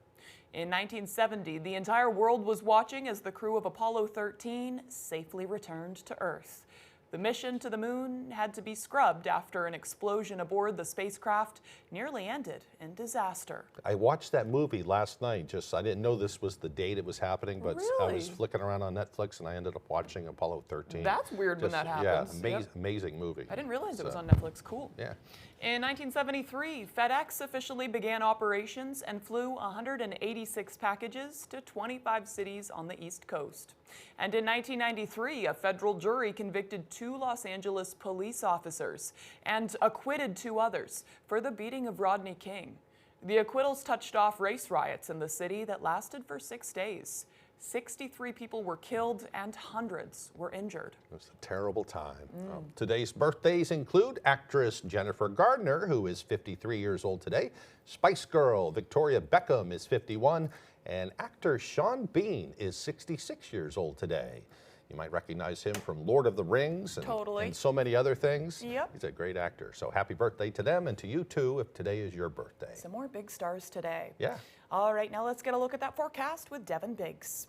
In 1970, the entire world was watching as the crew of Apollo 13 safely returned to Earth. The mission to the moon had to be scrubbed after an explosion aboard the spacecraft nearly ended in disaster. I watched that movie last night. I didn't know this was the date it was happening, but I was Really? flicking around on Netflix and I ended up watching Apollo 13. That's weird when that happens. Yeah, Yep. amazing movie. I didn't realize it was So, on Netflix. Cool. Yeah. In 1973, FedEx officially began operations and flew 186 packages to 25 cities on the East Coast. And in 1993, a federal jury convicted 2 Los Angeles police officers and acquitted 2 others for the beating of Rodney King. The acquittals touched off race riots in the city that lasted for 6 days. 63 people were killed and hundreds were injured. It was a terrible time. Well, today's birthdays include actress Jennifer Gardner, who is 53 years old today. Spice Girl Victoria Beckham is 51. And actor Sean Bean is 66 years old today. You might recognize him from Lord of the Rings and so many other things. Yep. He's a great actor. So happy birthday to them and to you too if today is your birthday. Some more big stars today. Yeah. All right, now let's get a look at that forecast with Devin Biggs.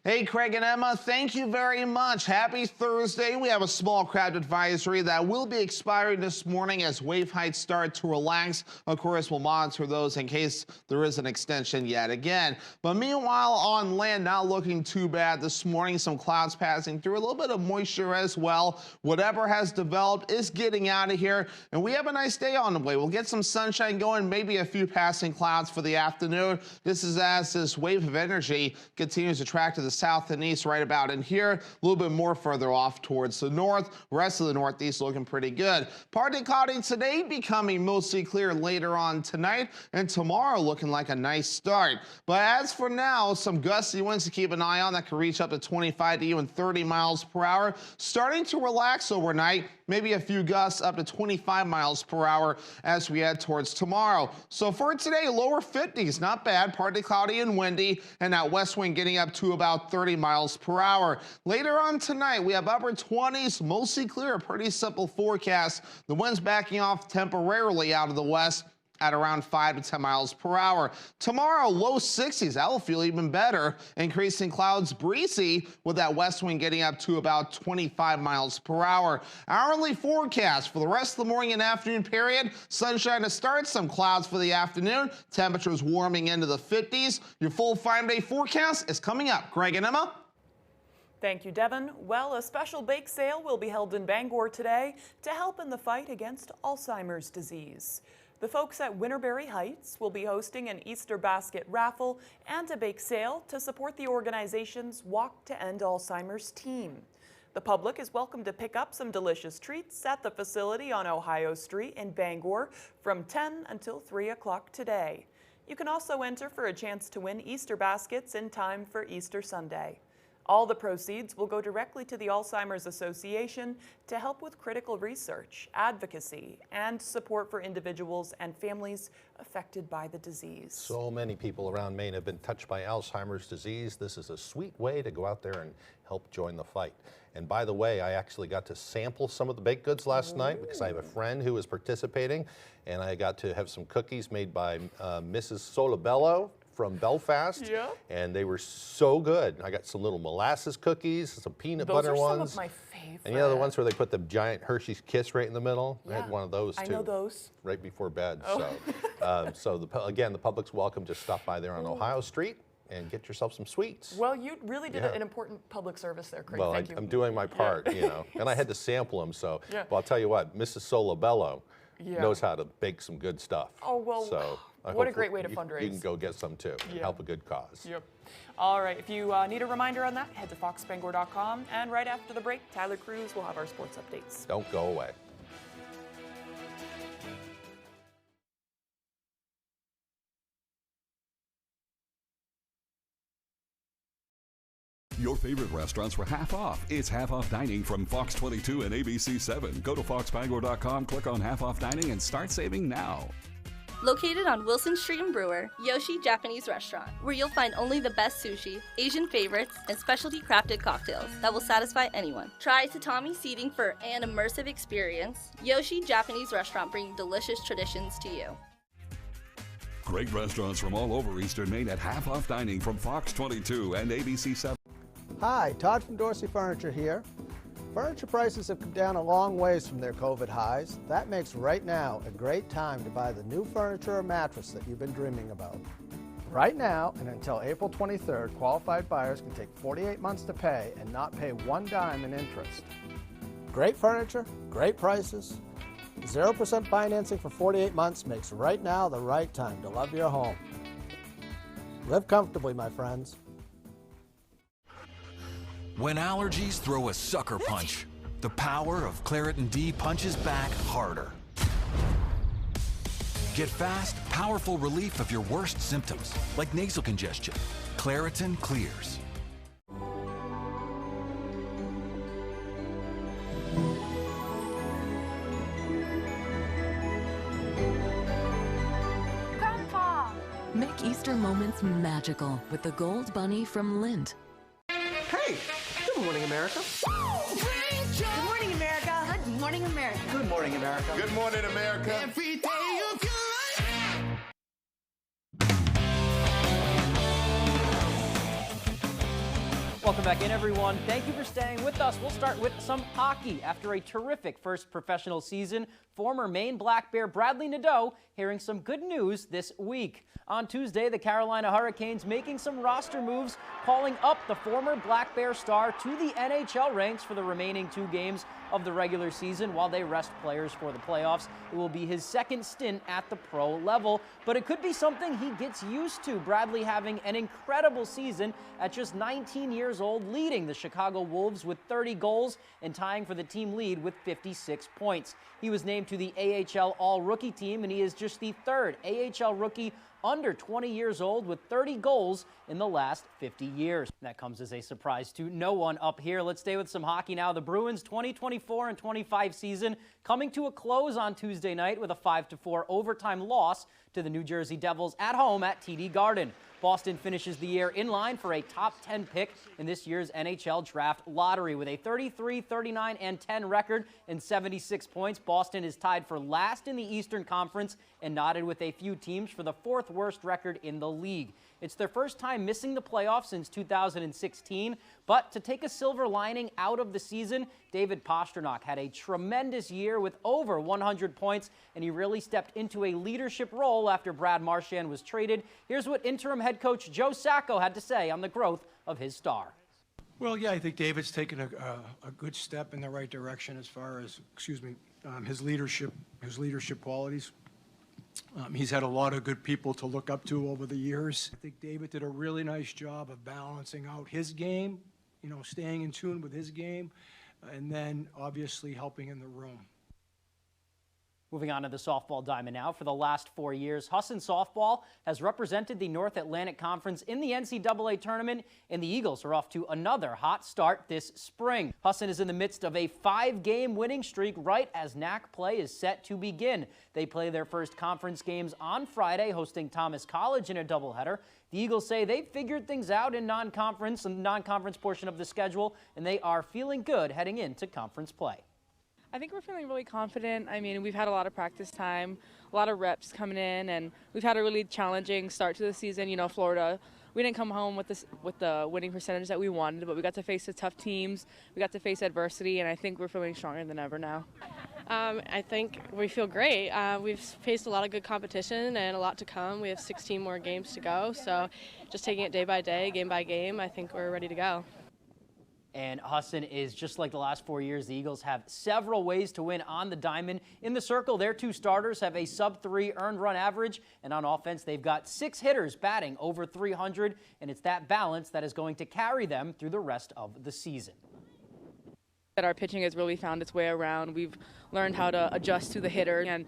Hey, Craig and Emma, thank you very much. Happy Thursday. We have a small crowd advisory that will be expiring this morning as wave heights start to relax. Of course, we'll monitor those in case there is an extension yet again. But meanwhile, on land, not looking too bad this morning. Some clouds passing through, a little bit of moisture as well. Whatever has developed is getting out of here, and we have a nice day on the way. We'll get some sunshine going, maybe a few passing clouds for the afternoon. This is as this wave of energy continues to track to the south and east right about in here, a little bit more further off towards the north. Rest of the northeast looking pretty good. Partly cloudy today, becoming mostly clear later on tonight, and tomorrow looking like a nice start. But as for now, some gusty winds to keep an eye on that could reach up to 25 to even 30 miles per hour. Starting to relax overnight, maybe a few gusts up to 25 miles per hour as we head towards tomorrow. So for today, lower 50s, not bad, partly cloudy and windy, and that west wind getting up to about 30 miles per hour. Later on tonight, we have upper 20s, mostly clear, a pretty simple forecast. The wind's backing off temporarily out of the west at around 5 to 10 miles per hour. Tomorrow, low 60s. That'll feel even better. Increasing clouds, breezy, with that west wind getting up to about 25 miles per hour. Hourly forecast for the rest of the morning and afternoon period. Sunshine to start, some clouds for the afternoon. Temperatures warming into the 50s. Your full 5-day forecast is coming up. Greg and Emma. Thank you, Devin. Well, a special bake sale will be held in Bangor today to help in the fight against Alzheimer's disease. The folks at Winterberry Heights will be hosting an Easter basket raffle and a bake sale to support the organization's Walk to End Alzheimer's team. The public is welcome to pick up some delicious treats at the facility on Ohio Street in Bangor from 10 until 3 o'clock today. You can also enter for a chance to win Easter baskets in time for Easter Sunday. All the proceeds will go directly to the Alzheimer's Association to help with critical research, advocacy, and support for individuals and families affected by the disease. So many people around Maine have been touched by Alzheimer's disease. This is a sweet way to go out there and help join the fight. And by the way, I actually got to sample some of the baked goods last night because I have a friend who was participating, and I got to have some cookies made by Mrs. Solabello from Belfast, and they were so good. I got some little molasses cookies, some peanut butter ones. Those are some of my favorite. And you know the ones where they put the giant Hershey's Kiss right in the middle? I had one of those too. I know those. Right before bed. Oh. So again, the public's welcome to stop by there on Ohio Street and get yourself some sweets. Well, you really did an important public service there, Craig. Well, Thank you. I'm doing my part, you know, and I had to sample them. So, Yeah. Well, I'll tell you what, Mrs. Solabello Yeah. knows how to bake some good stuff. Oh, well, so what a great way to You fundraise. can go get some too. Yeah. Help a good cause. Yep. All right, if you need a reminder on that, head to foxbangor.com. And right after the break, Tyler Cruz will have our sports updates. Don't go away. Your favorite restaurants were half off. It's half off dining from Fox 22 and ABC 7. Go to foxbangor.com, click on half off dining, and start saving now. Located on Wilson Street in Brewer, Yoshi Japanese Restaurant, where you'll find only the best sushi, Asian favorites, and specialty crafted cocktails that will satisfy anyone. Try tatami seating for an immersive experience. Yoshi Japanese Restaurant, bringing delicious traditions to you. Great restaurants from all over Eastern Maine at half-off dining from Fox 22 and ABC 7. Hi, Todd from Dorsey Furniture here. Furniture prices have come down a long ways from their COVID highs. That makes right now a great time to buy the new furniture or mattress that you've been dreaming about. Right now and until April 23rd, qualified buyers can take 48 months to pay and not pay one dime in interest. Great furniture, great prices. 0% financing for 48 months makes right now the right time to love your home. Live comfortably, my friends. When allergies throw a sucker punch, the power of Claritin D punches back harder. Get fast, powerful relief of your worst symptoms, like nasal congestion. Claritin clears. Grandpa! Make Easter moments magical with the Gold Bunny from Lindt. Hey! Good morning, America. Good morning, America. Good morning, America. Good morning, America. Good morning, America. Every day of your life. Welcome back in, everyone. Thank you for staying with us. We'll start with some hockey. After a terrific first professional season, former Maine Black Bear Bradley Nadeau hearing some good news this week. On Tuesday, the Carolina Hurricanes making some roster moves, calling up the former Black Bear star to the NHL ranks for the remaining 2 games of the regular season while they rest players for the playoffs. It will be his second stint at the pro level, but it could be something he gets used to. Bradley having an incredible season at just 19 years old, leading the Chicago Wolves with 30 goals and tying for the team lead with 56 points. He was named to the AHL All-Rookie team, and he is just the 3rd AHL rookie under 20 years old with 30 goals in the last 50 years. That comes as a surprise to no one up here. Let's stay with some hockey now. The Bruins 2024 and 25 season coming to a close on Tuesday night with a 5-4 overtime loss to the New Jersey Devils at home at TD Garden. Boston finishes the year in line for a top 10 pick in this year's NHL draft lottery. With a 33, 39, and 10 record and 76 points, Boston is tied for last in the Eastern Conference and knotted with a few teams for the 4th worst record in the league. It's their first time missing the playoffs since 2016, but to take a silver lining out of the season, David Pastrnak had a tremendous year with over 100 points, and he really stepped into a leadership role after Brad Marchand was traded. Here's what interim head coach Joe Sacco had to say on the growth of his star. Well, yeah, I think David's taken a good step in the right direction as far as, his leadership qualities. He's had a lot of good people to look up to over the years. I think David did a really nice job of balancing out his game, staying in tune with his game, and then obviously helping in the room. Moving on to the softball diamond now. For the last 4 years, Husson Softball has represented the North Atlantic Conference in the NCAA tournament, and the Eagles are off to another hot start this spring. Husson is in the midst of a 5-game winning streak right as NAC play is set to begin. They play their first conference games on Friday, hosting Thomas College in a doubleheader. The Eagles say they've figured things out in the non-conference portion of the schedule, and they are feeling good heading into conference play. I think we're feeling really confident. I mean, we've had a lot of practice time, a lot of reps coming in, and we've had a really challenging start to the season. Florida, we didn't come home with the winning percentage that we wanted, but we got to face the tough teams. We got to face adversity, and I think we're feeling stronger than ever now. I think we feel great. We've faced a lot of good competition and a lot to come. We have 16 more games to go, so just taking it day by day, game by game, I think we're ready to go. And Husson is just like the last 4 years. The Eagles have several ways to win on the diamond. In the circle, their 2 starters have a sub-3 earned run average. And on offense, they've got 6 hitters batting over 300. And it's that balance that is going to carry them through the rest of the season. Our pitching has really found its way around. We've learned how to adjust to the hitter. And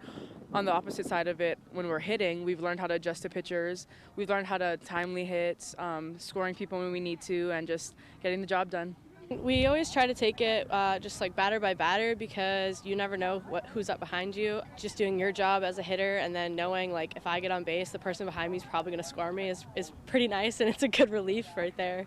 on the opposite side of it, when we're hitting, we've learned how to adjust to pitchers. We've learned how to timely hits, scoring people when we need to, and just getting the job done. We always try to take it just like batter by batter because you never know who's up behind you. Just doing your job as a hitter and then knowing like if I get on base, the person behind me is probably going to score me is pretty nice, and it's a good relief right there.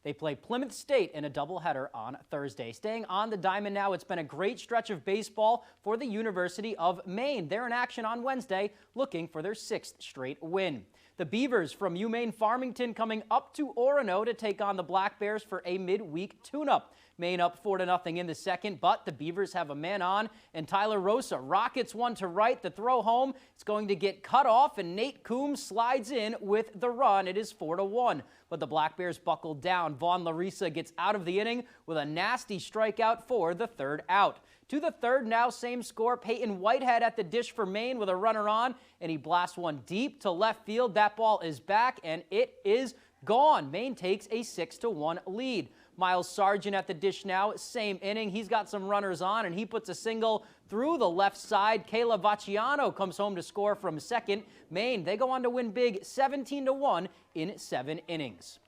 They play Plymouth State in a doubleheader on Thursday. Staying on the diamond now, it's been a great stretch of baseball for the University of Maine. They're in action on Wednesday, looking for their 6th straight win. The Beavers from UMaine Farmington coming up to Orono to take on the Black Bears for a midweek tune-up. Maine up 4-0 in the second, but the Beavers have a man on, and Tyler Rosa rockets one to right. The throw home, it's going to get cut off, and Nate Coombs slides in with the run. It is 4-1, but the Black Bears buckled down. Vaughn Larissa gets out of the inning with a nasty strikeout for the third out. To the third now, same score. Peyton Whitehead at the dish for Maine with a runner on, and he blasts one deep to left field. That ball is back, and it is gone. Maine takes a 6-1 lead. Miles Sargent at the dish now, same inning. He's got some runners on, and he puts a single through the left side. Kayla Vacciano comes home to score from second. Maine, they go on to win big 17-1 in 7 innings.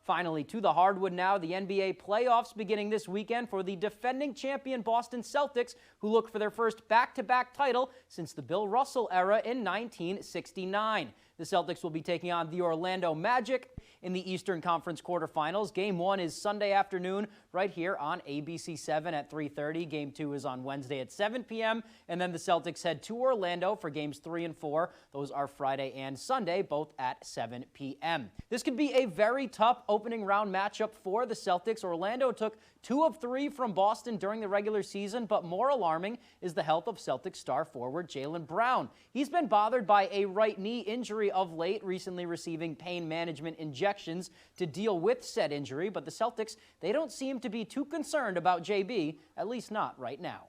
Finally, to the hardwood now, the NBA playoffs beginning this weekend for the defending champion Boston Celtics, who look for their first back-to-back title since the Bill Russell era in 1969. The Celtics will be taking on the Orlando Magic in the Eastern Conference quarterfinals. Game 1 is Sunday afternoon right here on ABC 7 at 3:30. Game 2 is on Wednesday at 7 p.m. And then the Celtics head to Orlando for games 3 and 4. Those are Friday and Sunday, both at 7 p.m. This could be a very tough opening round matchup for the Celtics. Orlando took 2 of 3 from Boston during the regular season, but more alarming is the health of Celtics star forward Jaylen Brown. He's been bothered by a right knee injury of late, recently receiving pain management injections to deal with said injury, but the Celtics, they don't seem to be too concerned about JB, at least not right now.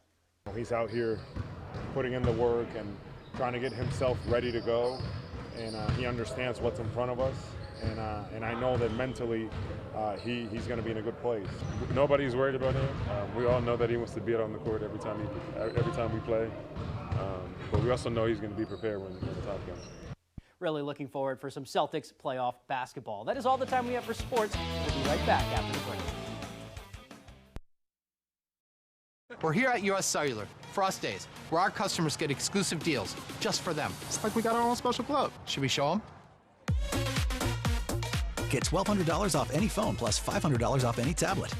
He's out here putting in the work and trying to get himself ready to go, and he understands what's in front of us. And I know that mentally he's going to be in a good place. Nobody's worried about him. We all know that he wants to be out on the court every time we play. But we also know he's going to be prepared when the time comes. Really looking forward for some Celtics playoff basketball. That is all the time we have for sports. We'll be right back after the break. We're here at US Cellular, Frost Days, where our customers get exclusive deals just for them. It's like we got our own special club. Should we show them? Get $1,200 off any phone plus $500 off any tablet.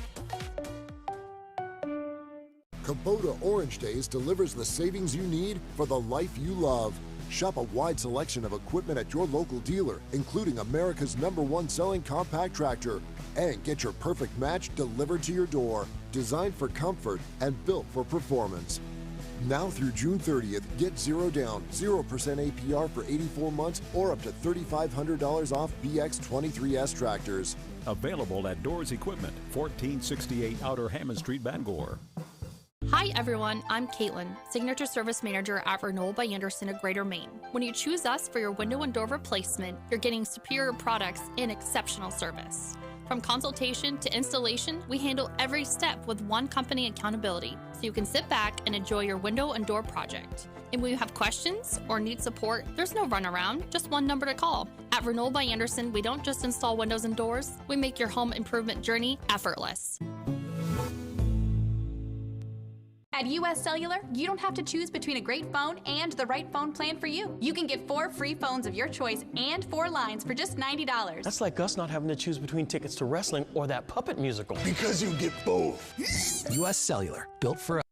Kubota Orange Days delivers the savings you need for the life you love. Shop a wide selection of equipment at your local dealer, including America's #1 selling compact tractor. And get your perfect match delivered to your door. Designed for comfort and built for performance. Now through June 30th, get 0 down, 0% APR for 84 months or up to $3,500 off BX23S tractors. Available at Doors Equipment, 1468 Outer Hammond Street, Bangor. Hi everyone, I'm Caitlin, Signature Service Manager at Renault by Anderson of Greater Maine. When you choose us for your window and door replacement, you're getting superior products and exceptional service. From consultation to installation, we handle every step with one company accountability, so you can sit back and enjoy your window and door project. And when you have questions or need support, there's no runaround, just one number to call. At Renault by Anderson, we don't just install windows and doors, we make your home improvement journey effortless. At US Cellular, you don't have to choose between a great phone and the right phone plan for you. You can get 4 free phones of your choice and 4 lines for just $90. That's like us not having to choose between tickets to wrestling or that puppet musical. Because you get both. US Cellular, built for us.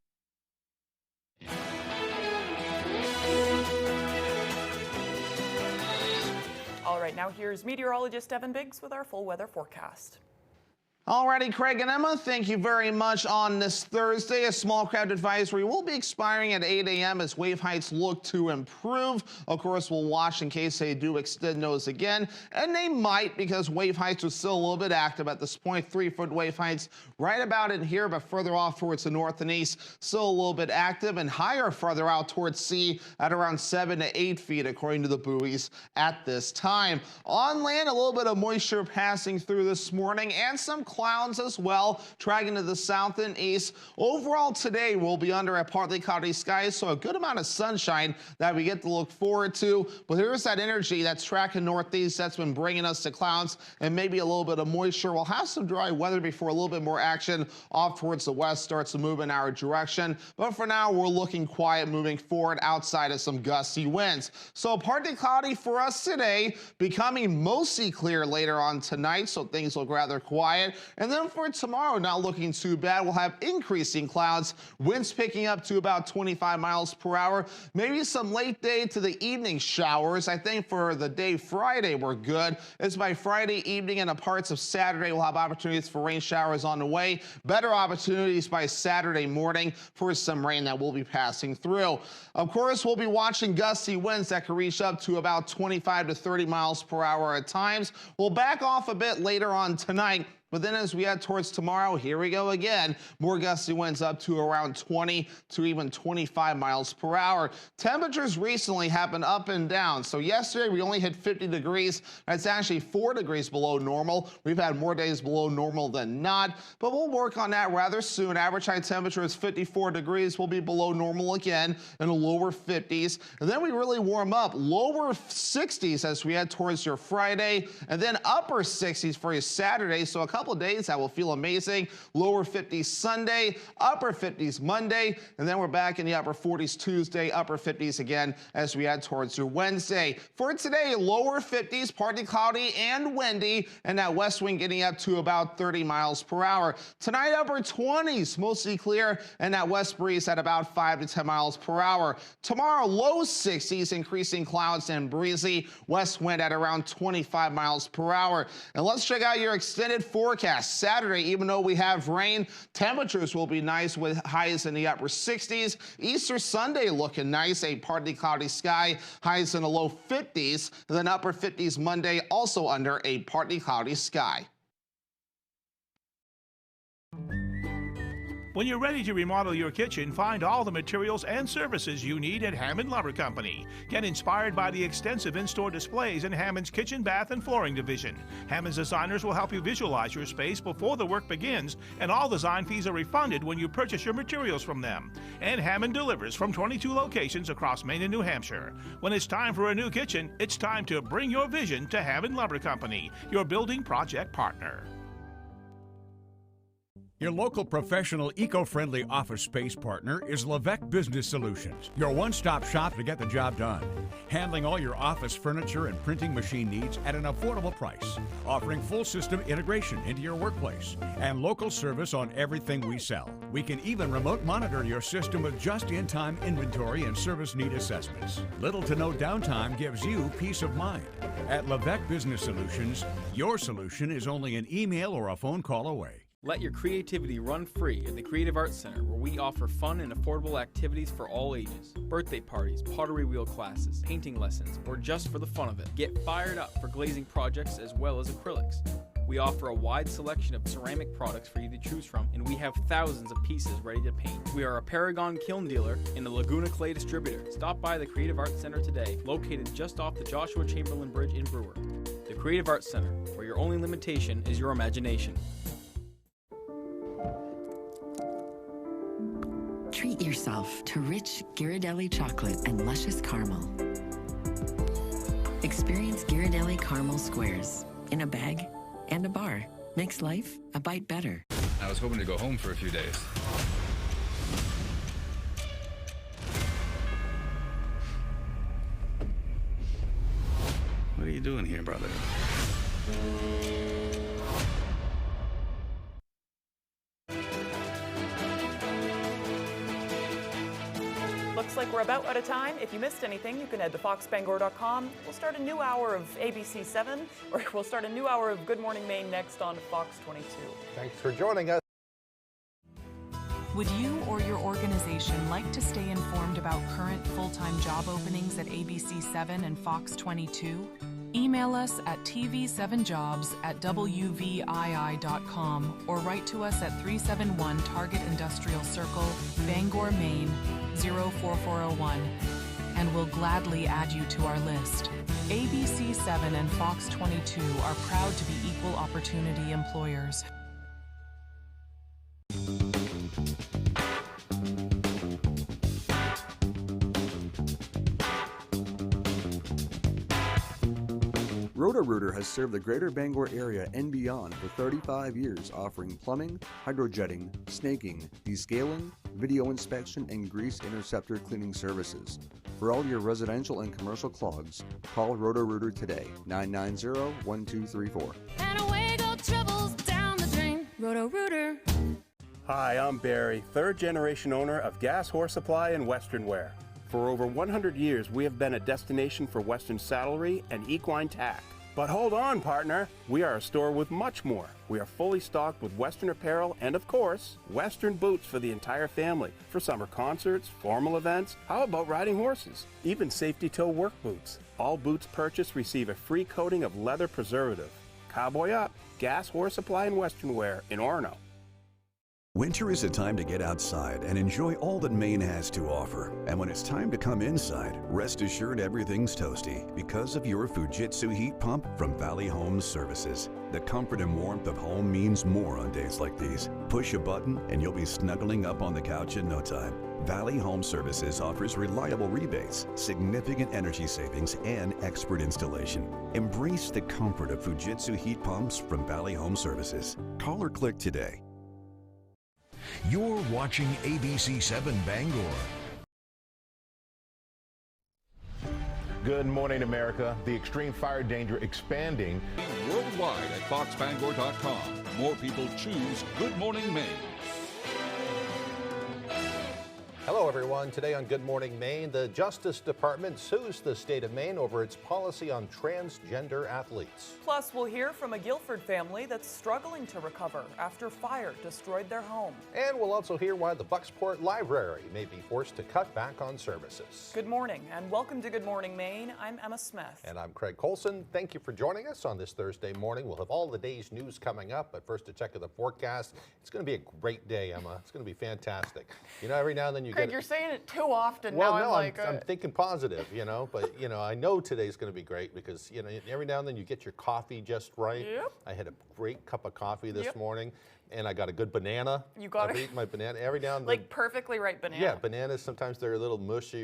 All right, now here's meteorologist Evan Biggs with our full weather forecast. Alrighty, Craig and Emma, thank you very much. On this Thursday, a small crowd advisory will be expiring at 8 a.m. as wave heights look to improve. Of course, we'll watch in case they do extend those again, and they might because wave heights are still a little bit active at this point. 3-foot wave heights right about in here, but further off towards the north and east, still a little bit active, and higher further out towards sea at around 7 to 8 feet, according to the buoys at this time. On land, a little bit of moisture passing through this morning and some clouds as well, dragging to the south and east. Overall today, we'll be under a partly cloudy sky, so a good amount of sunshine that we get to look forward to. But here's that energy that's tracking northeast that's been bringing us to clouds and maybe a little bit of moisture. We'll have some dry weather before a little bit more action off towards the west starts to move in our direction. But for now, we're looking quiet moving forward outside of some gusty winds. So partly cloudy for us today, becoming mostly clear later on tonight, so things look rather quiet. And then for tomorrow, not looking too bad. We'll have increasing clouds, winds picking up to about 25 miles per hour. Maybe some late day to the evening showers. I think for the day Friday, we're good. It's by Friday evening and parts of Saturday, we'll have opportunities for rain showers on the way. Better opportunities by Saturday morning for some rain that will be passing through. Of course, we'll be watching gusty winds that can reach up to about 25 to 30 miles per hour at times. We'll back off a bit later on tonight. But then as we head towards tomorrow, here we go again. More gusty winds up to around 20 to even 25 miles per hour. Temperatures recently have been up and down. So yesterday we only hit 50 degrees. That's actually 4 degrees below normal. We've had more days below normal than not, but we'll work on that rather soon. Average high temperature is 54 degrees. We'll be below normal again in the lower 50s. And then we really warm up. Lower 60s as we head towards your Friday, and then upper 60s for your Saturday. So a couple of days that will feel amazing. Lower 50s Sunday, upper 50s Monday, and then we're back in the upper 40s Tuesday, upper 50s again as we head towards your Wednesday. For today, lower 50s, partly cloudy and windy, and that west wind getting up to about 30 miles per hour. Tonight, upper 20s, mostly clear, and that west breeze at about 5 to 10 miles per hour. Tomorrow, low 60s, increasing clouds and breezy, west wind at around 25 miles per hour. And let's check out your extended forecast. Saturday, even though we have rain, temperatures will be nice with highs in the upper 60s. Easter Sunday looking nice, a partly cloudy sky, highs in the low 50s. And then upper 50s Monday, also under a partly cloudy sky. When you're ready to remodel your kitchen, find all the materials and services you need at Hammond Lumber Company. Get inspired by the extensive in-store displays in Hammond's kitchen, bath, and flooring division. Hammond's designers will help you visualize your space before the work begins, and all design fees are refunded when you purchase your materials from them. And Hammond delivers from 22 locations across Maine and New Hampshire. When it's time for a new kitchen, it's time to bring your vision to Hammond Lumber Company, your building project partner. Your local professional eco-friendly office space partner is Levesque Business Solutions, your one-stop shop to get the job done. Handling all your office furniture and printing machine needs at an affordable price. Offering full system integration into your workplace and local service on everything we sell. We can even remote monitor your system with just-in-time inventory and service need assessments. Little to no downtime gives you peace of mind. At Levesque Business Solutions, your solution is only an email or a phone call away. Let your creativity run free at the Creative Arts Center, where we offer fun and affordable activities for all ages. Birthday parties, pottery wheel classes, painting lessons, or just for the fun of it. Get fired up for glazing projects as well as acrylics. We offer a wide selection of ceramic products for you to choose from, and we have thousands of pieces ready to paint. We are a Paragon kiln dealer and a Laguna Clay distributor. Stop by the Creative Arts Center today, located just off the Joshua Chamberlain Bridge in Brewer. The Creative Arts Center, where your only limitation is your imagination. Treat yourself to rich Ghirardelli chocolate and luscious caramel. Experience Ghirardelli caramel squares in a bag and a bar. Makes life a bite better. I was hoping to go home for a few days. What are you doing here, brother? Looks like we're about out of time. If you missed anything, you can head to foxbangor.com. We'll start a new hour of ABC 7, or we'll start a new hour of Good Morning Maine next on Fox 22. Thanks for joining us. Would you or your organization like to stay informed about current full-time job openings at ABC 7 and Fox 22? Email us at tv7jobs@wvii.com or write to us at 371 Target Industrial Circle, Bangor, Maine 04401, and we'll gladly add you to our list. ABC 7 and Fox 22 are proud to be equal opportunity employers. Roto-Rooter has served the greater Bangor area and beyond for 35 years, offering plumbing, hydrojetting, snaking, descaling, video inspection, and grease interceptor cleaning services. For all your residential and commercial clogs, call Roto-Rooter today, 990-1234. And away go troubles down the drain. Roto-Rooter. Hi, I'm Barry, third-generation owner of Gas Horse Supply and Western Wear. For over 100 years, we have been a destination for Western saddlery and equine tack. But hold on, partner. We are a store with much more. We are fully stocked with Western apparel and, of course, Western boots for the entire family. For summer concerts, formal events, how about riding horses? Even safety toe work boots. All boots purchased receive a free coating of leather preservative. Cowboy up. Gas Horse Supply and Western Wear in Orono. Winter is a time to get outside and enjoy all that Maine has to offer. And when it's time to come inside, rest assured everything's toasty because of your Fujitsu heat pump from Valley Home Services. The comfort and warmth of home means more on days like these. Push a button and you'll be snuggling up on the couch in no time. Valley Home Services offers reliable rebates, significant energy savings, and expert installation. Embrace the comfort of Fujitsu heat pumps from Valley Home Services. Call or click today. You're watching ABC 7 Bangor. Good morning, America. The extreme fire danger expanding worldwide at foxbangor.com. More people choose Good Morning Maine. Hello, everyone. Today on Good Morning Maine, the Justice Department sues the state of Maine over its policy on transgender athletes. Plus, we'll hear from a Guilford family that's struggling to recover after fire destroyed their home. And we'll also hear why the Bucksport Library may be forced to cut back on services. Good morning and welcome to Good Morning Maine. I'm Emma Smith. And I'm Craig Colson. Thank you for joining us on this Thursday morning. We'll have all the day's news coming up, but first a check of the forecast. It's going to be a great day, Emma. It's going to be fantastic. You know, every now and then you Craig, you're saying it too often. Well, now no, I'm thinking positive, you know, but, you know, I know today's going to be great because, you know, every now and then you get your coffee just right. Yep. I had a great cup of coffee this morning, and I got a good banana. You got I've eaten my banana every now and then. Like perfectly ripe banana. Yeah, bananas, sometimes they're a little mushy.